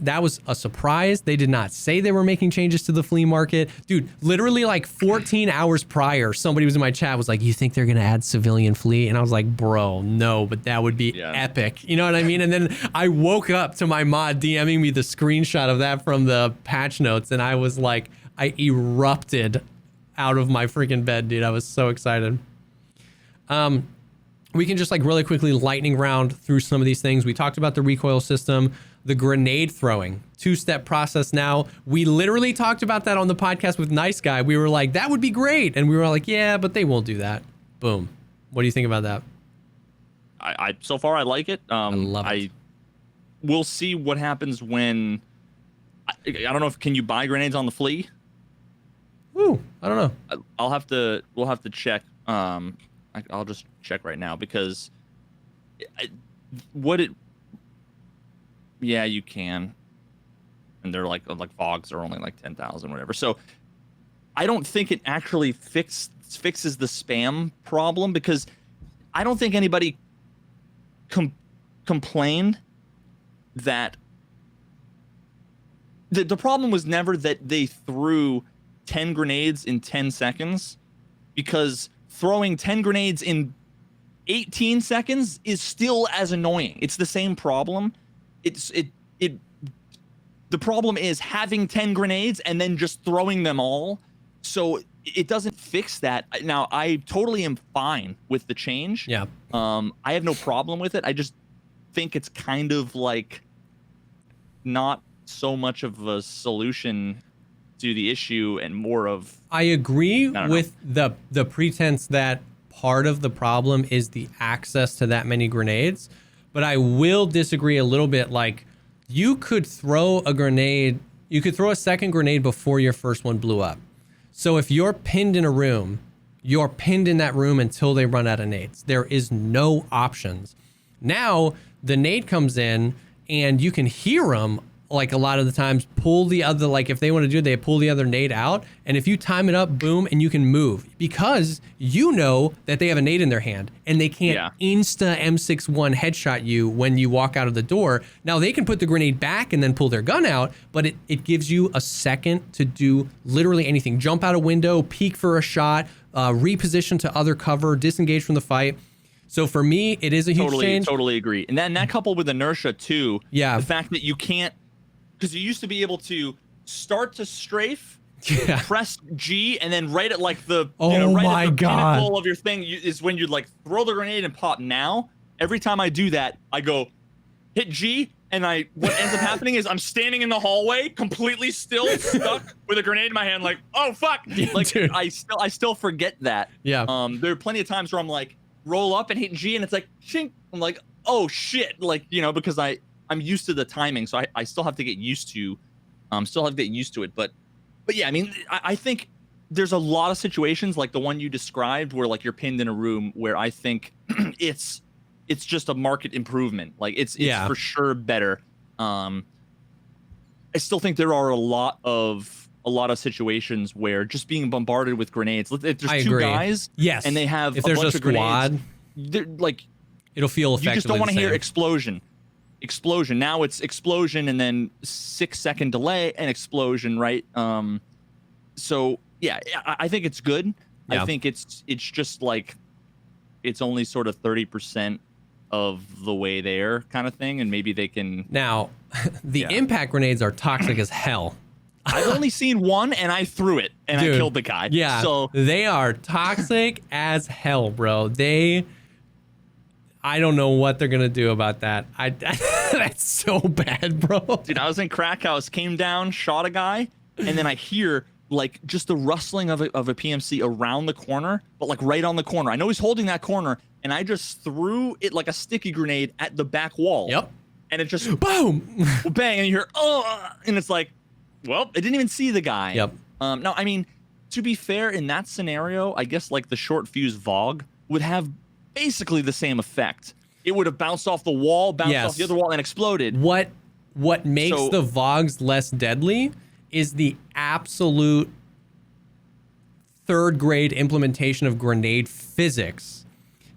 a surprise. They did not say they were making changes to the flea market. Dude, literally like 14 hours prior, somebody was in my chat was like, you think they're going to add civilian flea? And I was like, bro, no, but that would be epic. You know what I mean? And then I woke up to my mod DMing me the screenshot of that from the patch notes. And I was like, I erupted out of my freaking bed, dude. I was so excited. We can just like really quickly lightning round through some of these things. We talked about the recoil system, the grenade throwing, 2-step process now. We literally talked about that on the podcast with Nice Guy. We were like, that would be great. And we were like, yeah, but they won't do that. Boom. What do you think about that? I so far I like it. I love it. We'll see what happens when I don't know if can you buy grenades on the flea? Ooh, I don't know. We'll have to check. I'll just check right now because yeah, you can, and they're like fogs are only like 10,000 whatever. So I don't think it actually fixes the spam problem, because I don't think anybody complained that the problem was never that they threw 10 grenades in 10 seconds, because throwing 10 grenades in 18 seconds is still as annoying. It's the same problem. The problem is having 10 grenades and then just throwing them all. So it doesn't fix that. Now, I totally am fine with the change. Yeah. I have no problem with it. I just think it's kind of like not so much of a solution to the issue and more of... I agree with the pretense that part of the problem is the access to that many grenades, but I will disagree a little bit. Like, you could throw a grenade, you could throw a second grenade before your first one blew up. So if you're pinned in a room, you're pinned in that room until they run out of nades. There is no options. Now, the nade comes in and you can hear them, like a lot of the times, pull the other, like if they want to do it, they pull the other nade out. And if you time it up, boom, and you can move, because you know that they have a nade in their hand and they can't insta M61 headshot you when you walk out of the door. Now they can put the grenade back and then pull their gun out, but it gives you a second to do literally anything. Jump out a window, peek for a shot, reposition to other cover, disengage from the fight. So for me, it is a huge change. Totally agree. And then that coupled with inertia too. Yeah. The fact that you can't, because you used to be able to start to strafe, press G, and then right at like the pinnacle of your thing is when you'd like throw the grenade and pop. Now, every time I do that, I go hit G, and what ends up happening is I'm standing in the hallway, completely still, stuck with a grenade in my hand, like, oh fuck, like dude. I still forget that. Yeah. There are plenty of times where I'm like roll up and hit G, and it's like shink. I'm like, oh shit, like because I'm used to the timing, so I still have to get used to it. But yeah, I mean, I think there's a lot of situations like the one you described where like you're pinned in a room where I think it's just a market improvement. Like it's for sure better. I still think there are a lot of situations where just being bombarded with grenades. If there's two guys, and they have if there's a squad, grenades, like it'll feel effectively. You just don't want to hear explosion. Now it's explosion and then 6-second delay and explosion, right? So yeah, I think it's good. Yeah. I think it's just like it's only sort of 30% of the way there kind of thing, and maybe they can. Now, the impact grenades are toxic as hell. I've only seen one, and I threw it, and Dude, I killed the guy. Yeah, so they are toxic as hell, bro. I don't know what they're gonna do about that. That's so bad, bro. Dude, I was in crack house, came down, shot a guy, and then I hear like just the rustling of a PMC around the corner, but like right on the corner. I know he's holding that corner, and I just threw it like a sticky grenade at the back wall. Yep. And it just boom, bang, and you hear and it's like, well, I didn't even see the guy. Yep. No, I mean, to be fair, in that scenario, I guess like the short fuse Vogue would have basically the same effect. It would have bounced off the wall, bounced off the other wall, and exploded. What makes the Vogues less deadly is the absolute third grade implementation of grenade physics.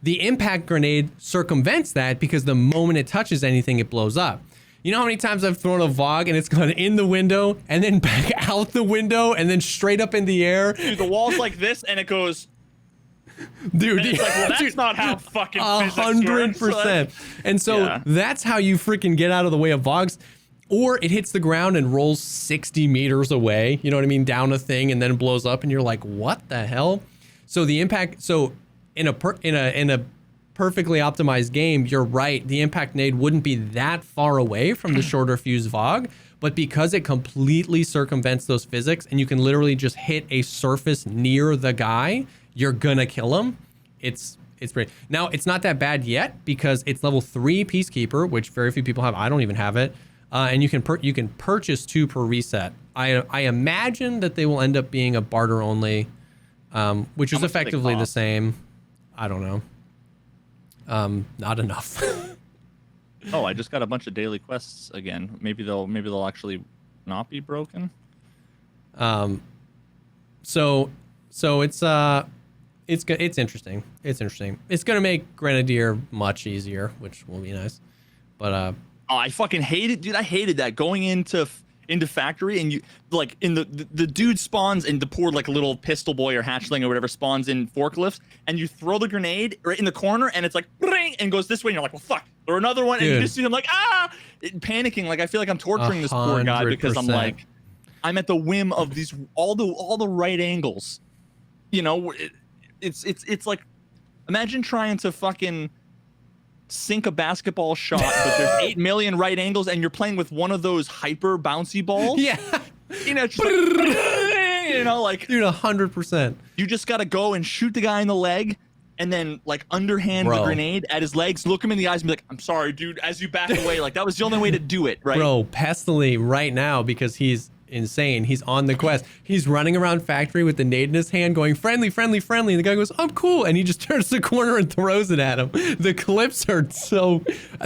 The impact grenade circumvents that because the moment it touches anything, it blows up. You know how many times I've thrown a Vogue and it's gone in the window and then back out the window and then straight up in the air? Dude, the wall's like this and it goes... Dude, and it's like, well, that's not how fucking 100%. And so that's how you freaking get out of the way of Vogues. Or it hits the ground and rolls 60 meters away, you know what I mean, down a thing and then blows up and you're like, what the hell? So the impact, in a perfectly optimized game, you're right, the impact nade wouldn't be that far away from the shorter fuse Vogue, but because it completely circumvents those physics and you can literally just hit a surface near the guy, you're gonna kill him. It's pretty. Now, it's not that bad yet because it's level 3 Peacekeeper, which very few people have. I don't even have it. And you can purchase 2 per reset. I imagine that they will end up being a barter only, which is effectively the same. I don't know. Not enough. Oh, I just got a bunch of daily quests again. Maybe they'll actually not be broken. So it's interesting. It's interesting. It's gonna make Grenadier much easier, which will be nice. But I fucking hated, dude. I hated that going into factory and you like in the dude spawns and the poor like little pistol boy or hatchling or whatever spawns in forklifts and you throw the grenade right in the corner and it's like ring and goes this way and you're like, well fuck, or another one. Dude. And you just see them like panicking. Like I feel like I'm torturing this poor guy because I'm like, I'm at the whim of these all the right angles. You know, it's like, imagine trying to fucking sink a basketball shot, but there's 8 million right angles, and you're playing with one of those hyper bouncy balls. Yeah, you know, just like, you know, like dude, 100%. You just gotta go and shoot the guy in the leg, and then like underhand the grenade at his legs, look him in the eyes, and be like, "I'm sorry, dude." As you back away, like that was the only way to do it, right? Bro, Pestily right now because he's insane. He's on the quest. He's running around factory with the nade in his hand going friendly, friendly, friendly. And the guy goes, I'm cool. And he just turns the corner and throws it at him. The clips are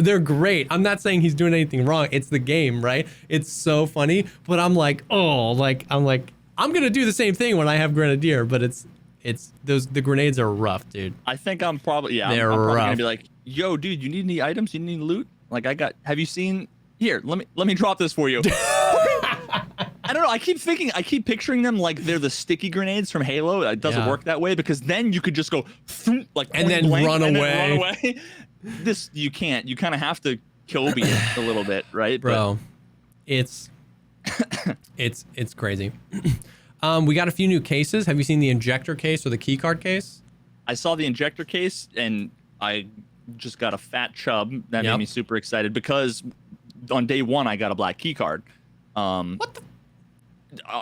they're great. I'm not saying he's doing anything wrong. It's the game, right? It's so funny. But I'm like, I'm going to do the same thing when I have Grenadier, but the grenades are rough, dude. I think I'm probably, I'm they're probably rough. Gonna be like, yo, dude, you need any items? You need any loot? Like have you seen, here, let me drop this for you. I don't know. I keep picturing them like they're the sticky grenades from Halo. It doesn't work that way because then you could just go like and then run away. This you can't. You kind of have to Kobe it a little bit, right? Bro, it's crazy. We got a few new cases. Have you seen the injector case or the keycard case? I saw the injector case and I just got a fat chub. That made me super excited because on day 1 I got a black keycard. What the?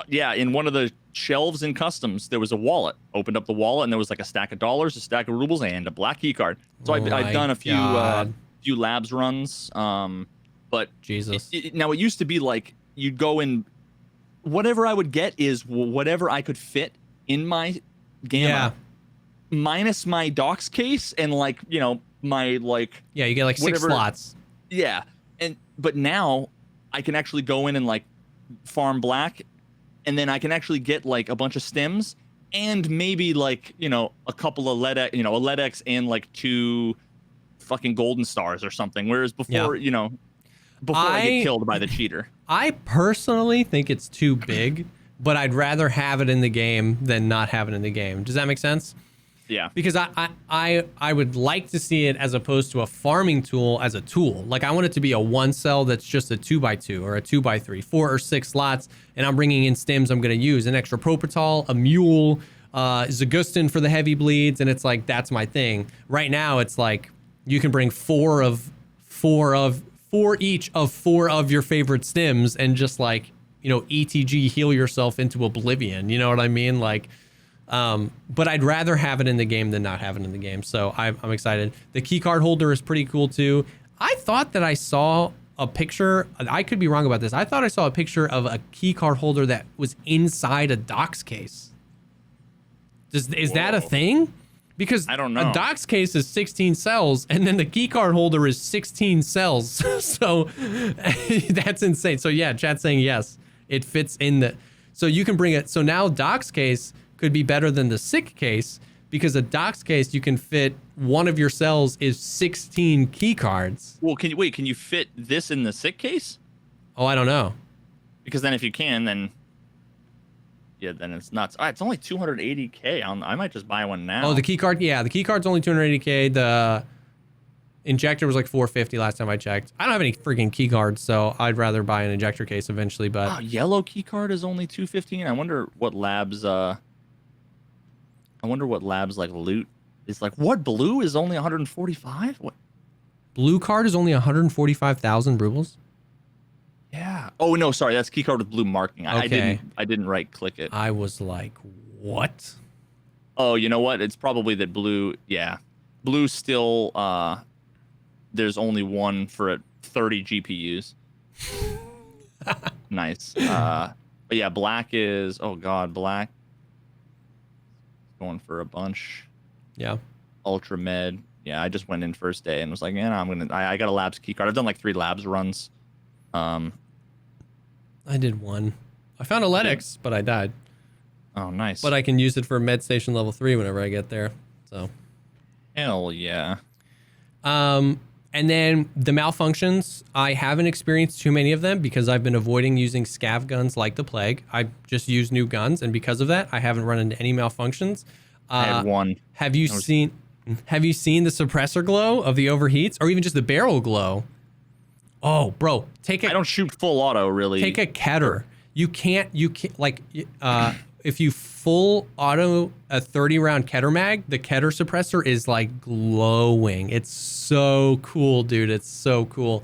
Yeah, in one of the shelves in customs, there was a wallet. Opened up the wallet, and there was like a stack of dollars, a stack of rubles, and a black key card. So I've done a few labs runs. But Jesus. Now it used to be like you'd go in. Whatever I would get is whatever I could fit in my gamma, minus my docs case and like my like. Yeah, you get like 6 slots. Yeah, but now I can actually go in and like farm black. And then I can actually get like a bunch of stims and maybe like, a couple of a LEDX and like 2 fucking golden stars or something. Whereas before, I get killed by the cheater. I personally think it's too big, but I'd rather have it in the game than not have it in the game. Does that make sense? Yeah. Because I would like to see it as opposed to a farming tool as a tool. Like I want it to be a 1 cell that's just a 2x2 or a 2x3, 4 or 6 slots, and I'm bringing in stims I'm going to use. An extra Propital, a Mule, Zagustin for the heavy bleeds, and it's like, that's my thing. Right now, it's like you can bring four each of 4 of your favorite stims and just like, you know, ETG heal yourself into oblivion. You know what I mean? Like, but I'd rather have it in the game than not have it in the game. So I'm excited. The key card holder is pretty cool too. I thought that I saw a picture. I could be wrong about this. I thought I saw a picture of a key card holder that was inside a docs case. Is that a thing? Because I don't know. A docs case is 16 cells, and then the key card holder is 16 cells. So that's insane. So yeah, chat's saying yes. It fits in the. So you can bring it. So now docs case could be better than the sick case, because a docs case you can fit one of your cells is 16 key cards. Well, can you fit this in the sick case? Oh, I don't know. Because then if you can, then yeah, then it's nuts. It's only 280K. I might just buy one now. Oh, the key card. Yeah, the key card's only 280K. The injector was like 450 last time I checked. I don't have any freaking key cards, so I'd rather buy an injector case eventually. But wow, yellow key card is only 215. I wonder what labs like loot is like. What blue is only 145? What blue card is only 145,000 rubles? Yeah. Oh no, sorry, that's key card with blue marking. Okay. I didn't right click it. I was like, what? Oh, you know what? It's probably that blue. Yeah, blue still. There's only one for 30 GPUs. Nice. But yeah, black is. Oh god, black. Going for a bunch. Yeah. Ultra med. Yeah, I just went in first day and was like, yeah, I got a labs key card. I've done like 3 labs runs. I did 1. I found a Letix, but I died. Oh, nice. But I can use it for med station level 3 whenever I get there. So. Hell yeah. And then the malfunctions, I haven't experienced too many of them because I've been avoiding using scav guns like the plague. I just use new guns, and because of that, I haven't run into any malfunctions. I had 1. Have you seen the suppressor glow of the overheats, or even just the barrel glow? Oh, bro, I don't shoot full auto, really. Take a Keter. You can't like if you full auto a 30-round Keter mag, the Keter suppressor is like glowing. It's so cool, dude. It's so cool.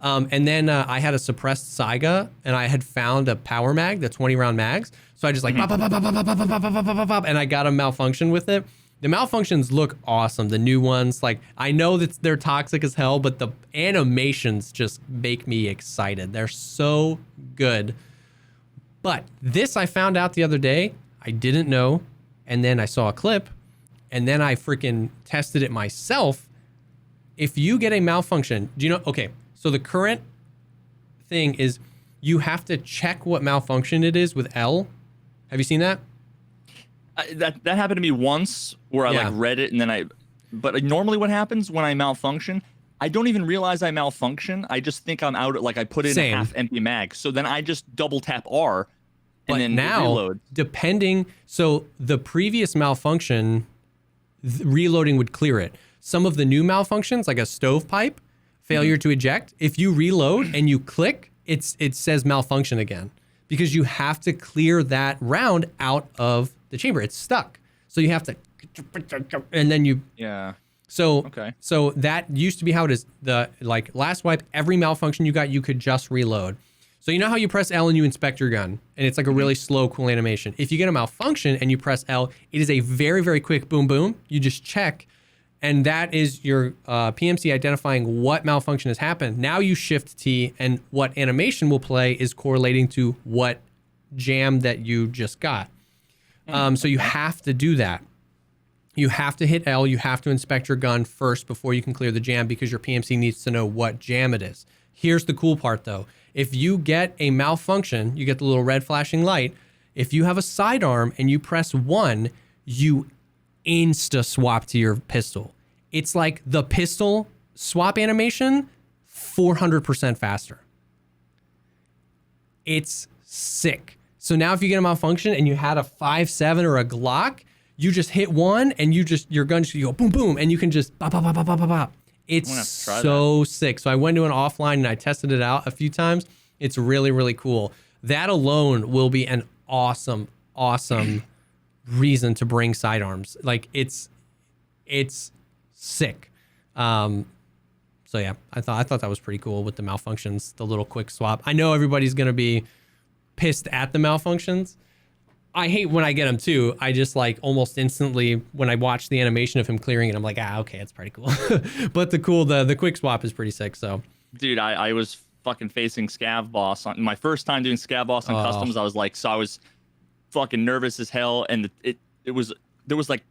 And then I had a suppressed Saiga, and I had found a power mag, the 20-round mags. So I just like pop, pop, pop, pop, pop, pop, pop, pop, pop, pop, and I got a malfunction with it. The malfunctions look awesome. The new ones, like I know that they're toxic as hell, but the animations just make me excited. They're so good. But this I found out the other day. I didn't know, and then I saw a clip, and then I freaking tested it myself. If you get a malfunction, do you know? Okay, so the current thing is you have to check what malfunction it is with L. Have you seen that? That happened to me once where I like read it and then but normally what happens when I malfunction, I don't even realize I malfunction. I just think I'm out. Like I put in a half empty mag. So then I just double tap R and then reload. Depending, so the previous malfunction, reloading would clear it. Some of the new malfunctions, like a stovepipe, failure to eject, if you reload and you click, it says malfunction again because you have to clear that round out of the chamber. It's stuck. So you have to, and then you. Yeah. So, okay. So that used to be how it is. The like last wipe, every malfunction you got, you could just reload. So you know how you press L and you inspect your gun, and it's like a really slow, cool animation. If you get a malfunction and you press L, it is a very, very quick boom, boom. You just check, and that is your PMC identifying what malfunction has happened. Now you shift T, and what animation will play is correlating to what jam that you just got. So you have to do that. You have to hit L. You have to inspect your gun first before you can clear the jam because your PMC needs to know what jam it is. Here's the cool part, though. If you get a malfunction, you get the little red flashing light. If you have a sidearm and you press 1, you insta swap to your pistol. It's like the pistol swap animation 400% faster. It's sick. So now if you get a malfunction and you had a 5.7 or a Glock, you just hit one and your gun just, you go boom, boom, and you can just bop, bop, bop, bop, bop, bop, bop. It's so sick. So I went to an offline and I tested it out a few times. It's really, really cool. That alone will be an awesome reason to bring sidearms. Like it's sick. So yeah, I thought that was pretty cool with the malfunctions, the little quick swap. I know everybody's gonna be pissed at the malfunctions. I hate when I get them too. I just like almost instantly when I watch the animation of him clearing it, I'm like, okay, it's pretty cool. But the quick swap is pretty sick. So, dude, I was fucking facing Scav Boss on my first time doing Scav Boss on customs. I was fucking nervous as hell, and there was like,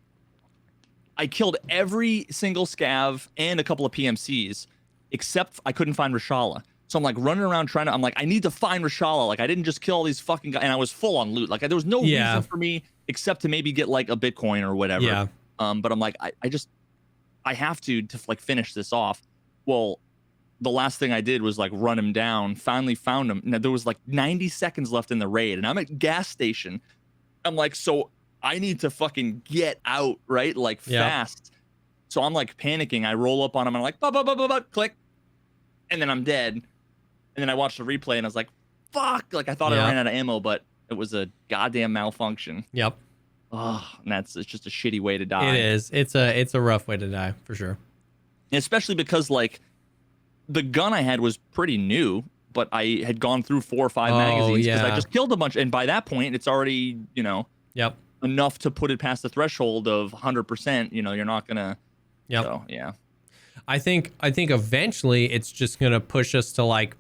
I killed every single Scav and a couple of PMCs, except I couldn't find Reshala. So I'm like running around I'm like, I need to find Reshala. Like I didn't just kill all these fucking guys, and I was full on loot. Like there was no reason for me except to maybe get like a Bitcoin or whatever. Yeah. But I'm like, I have to like finish this off. Well, the last thing I did was like run him down, finally found him. Now there was like 90 seconds left in the raid, and I'm at gas station. I'm like, so I need to fucking get out, right? Like fast. So I'm like panicking. I roll up on him and I'm like, click. And then I'm dead. And then I watched the replay and I was like, fuck. Like I thought I ran out of ammo, but it was a goddamn malfunction. Yep. Oh, and it's just a shitty way to die. It is. It's a rough way to die for sure. And especially because like the gun I had was pretty new, but I had gone through 4 or 5 magazines because I just killed a bunch. And by that point, it's already, enough to put it past the threshold of 100%. You're not gonna. Yep. So, yeah. I think eventually it's just gonna push us to like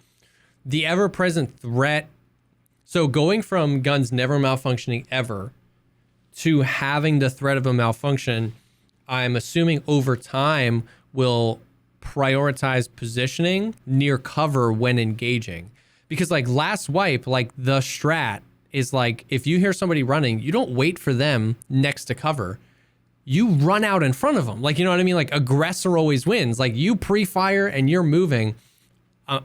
the ever-present threat. So going from guns never malfunctioning ever to having the threat of a malfunction, I'm assuming over time will prioritize positioning near cover when engaging. Because like last wipe, like the strat is like, if you hear somebody running, you don't wait for them next to cover. You run out in front of them. Like, you know what I mean? Like aggressor always wins. Like you pre-fire and you're moving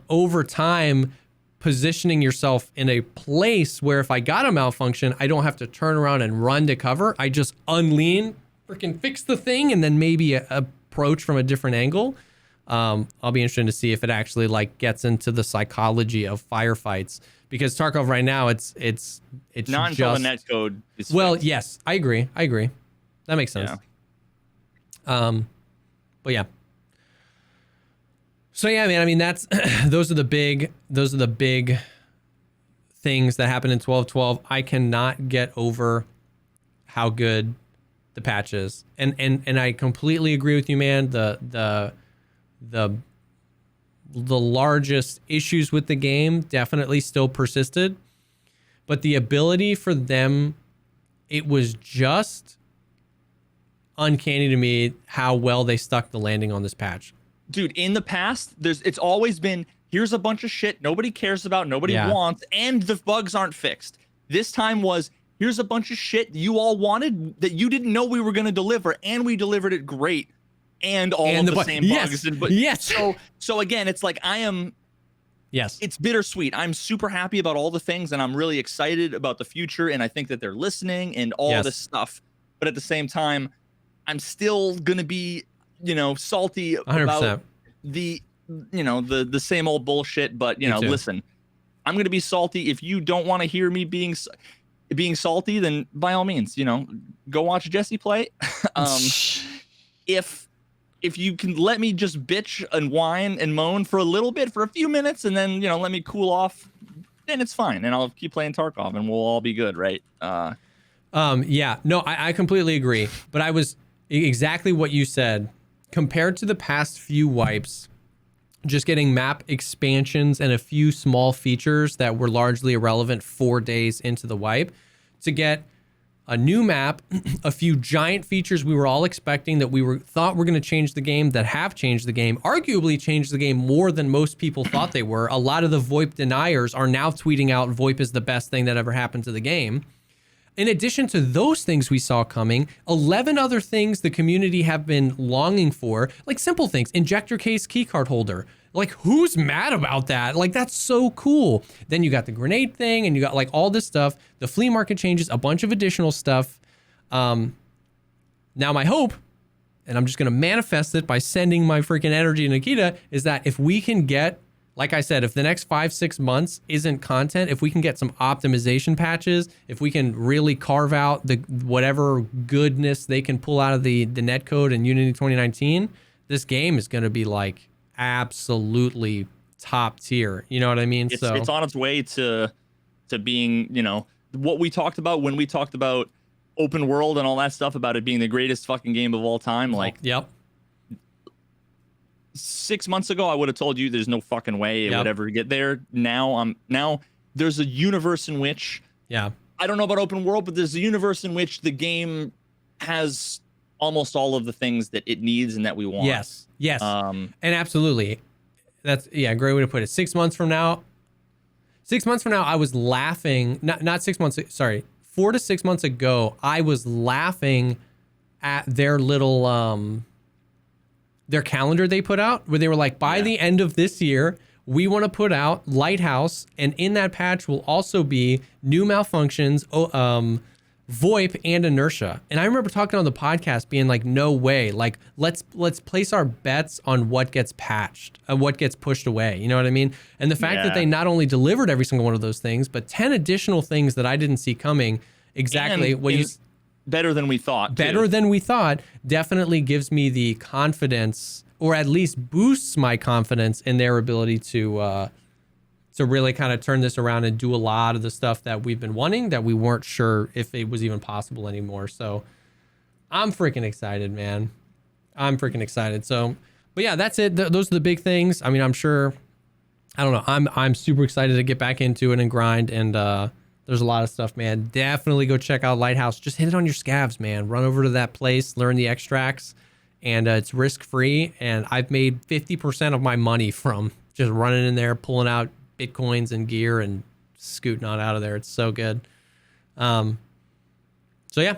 over time, positioning yourself in a place where if I got a malfunction, I don't have to turn around and run to cover. I just unlean, freaking fix the thing, and then maybe approach from a different angle. I'll be interested to see if it actually like gets into the psychology of firefights, because Tarkov right now it's not until the netcode is fixed. Yes, I agree. That makes sense. Yeah. But yeah. So yeah, man, I mean that's those are the big things that happen in 12.12. I cannot get over how good the patch is. And I completely agree with you, man. The largest issues with the game definitely still persisted, but the ability for them, it was just uncanny to me how well they stuck the landing on this patch. Dude, in the past, it's always been, here's a bunch of shit nobody cares about, nobody wants, and the bugs aren't fixed. This time was, here's a bunch of shit you all wanted that you didn't know we were going to deliver, and we delivered it great, and all of the same bugs. So again, it's like it's bittersweet. I'm super happy about all the things, and I'm really excited about the future, and I think that they're listening and all this stuff. But at the same time, I'm still going to be salty 100%. About the same old bullshit, but listen, I'm going to be salty. If you don't want to hear me being salty, then by all means, go watch Jesse play. If you can let me just bitch and whine and moan for a little bit, for a few minutes, and then, let me cool off, then it's fine. And I'll keep playing Tarkov and we'll all be good. Right. I completely agree, but I was exactly what you said. Compared to the past few wipes, just getting map expansions and a few small features that were largely irrelevant 4 days into the wipe, to get a new map, a few giant features we were all expecting that thought were going to change the game, that have changed the game, arguably changed the game more than most people thought they were. A lot of the Voip deniers are now tweeting out Voip is the best thing that ever happened to the game. In addition to those things we saw coming, 11 other things the community have been longing for, like simple things, injector case keycard holder. Like, who's mad about that? Like, that's so cool. Then you got the grenade thing, and you got like all this stuff, the flea market changes, a bunch of additional stuff. Now my hope, and I'm just going to manifest it by sending my freaking energy to Nikita, is that if we can get, like I said, if the next 5-6 months isn't content, if we can get some optimization patches, if we can really carve out the whatever goodness they can pull out of the netcode in Unity 2019, this game is going to be like absolutely top tier. You know what I mean? It's on its way to being, you know, what we talked about when we talked about open world and all that stuff about it being the greatest fucking game of all time. Like, yep. 6 months ago, I would have told you there's no fucking way it would ever get there. Now there's a universe in which, I don't know about open world, but there's a universe in which the game has almost all of the things that it needs and that we want. Yes. And absolutely. That's a great way to put it. 6 months from now, I was laughing, not 6 months, sorry, 4 to 6 months ago, I was laughing at their little, their calendar they put out where they were like, by the end of this year, we want to put out Lighthouse. And in that patch will also be new malfunctions, Voip and Inertia. And I remember talking on the podcast being like, no way, like let's place our bets on what gets patched, what gets pushed away. You know what I mean? And the fact that they not only delivered every single one of those things, but 10 additional things that I didn't see coming. Exactly and what you better than we thought. Better than we thought definitely gives me the confidence, or at least boosts my confidence in their ability to really kind of turn this around and do a lot of the stuff that we've been wanting that we weren't sure if it was even possible anymore. So I'm freaking excited, man. I'm freaking excited. So, but yeah, that's it. Those are the big things. I mean, I'm sure, I don't know. I'm super excited to get back into it and grind. And there's a lot of stuff, man. Definitely go check out Lighthouse. Just hit it on your scavs, man. Run over to that place, learn the extracts, and it's risk-free. And I've made 50% of my money from just running in there, pulling out Bitcoins and gear and scooting on out of there. It's so good. So yeah,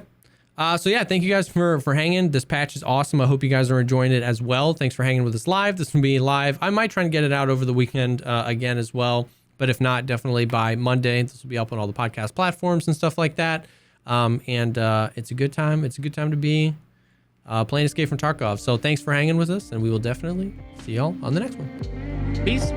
thank you guys for hanging. This patch is awesome. I hope you guys are enjoying it as well. Thanks for hanging with us live. This will be live. I might try and get it out over the weekend again as well, but if not, definitely by Monday. This will be up on all the podcast platforms and stuff like that. And it's a good time. It's a good time to be playing Escape from Tarkov. So thanks for hanging with us, and we will definitely see y'all on the next one. Peace.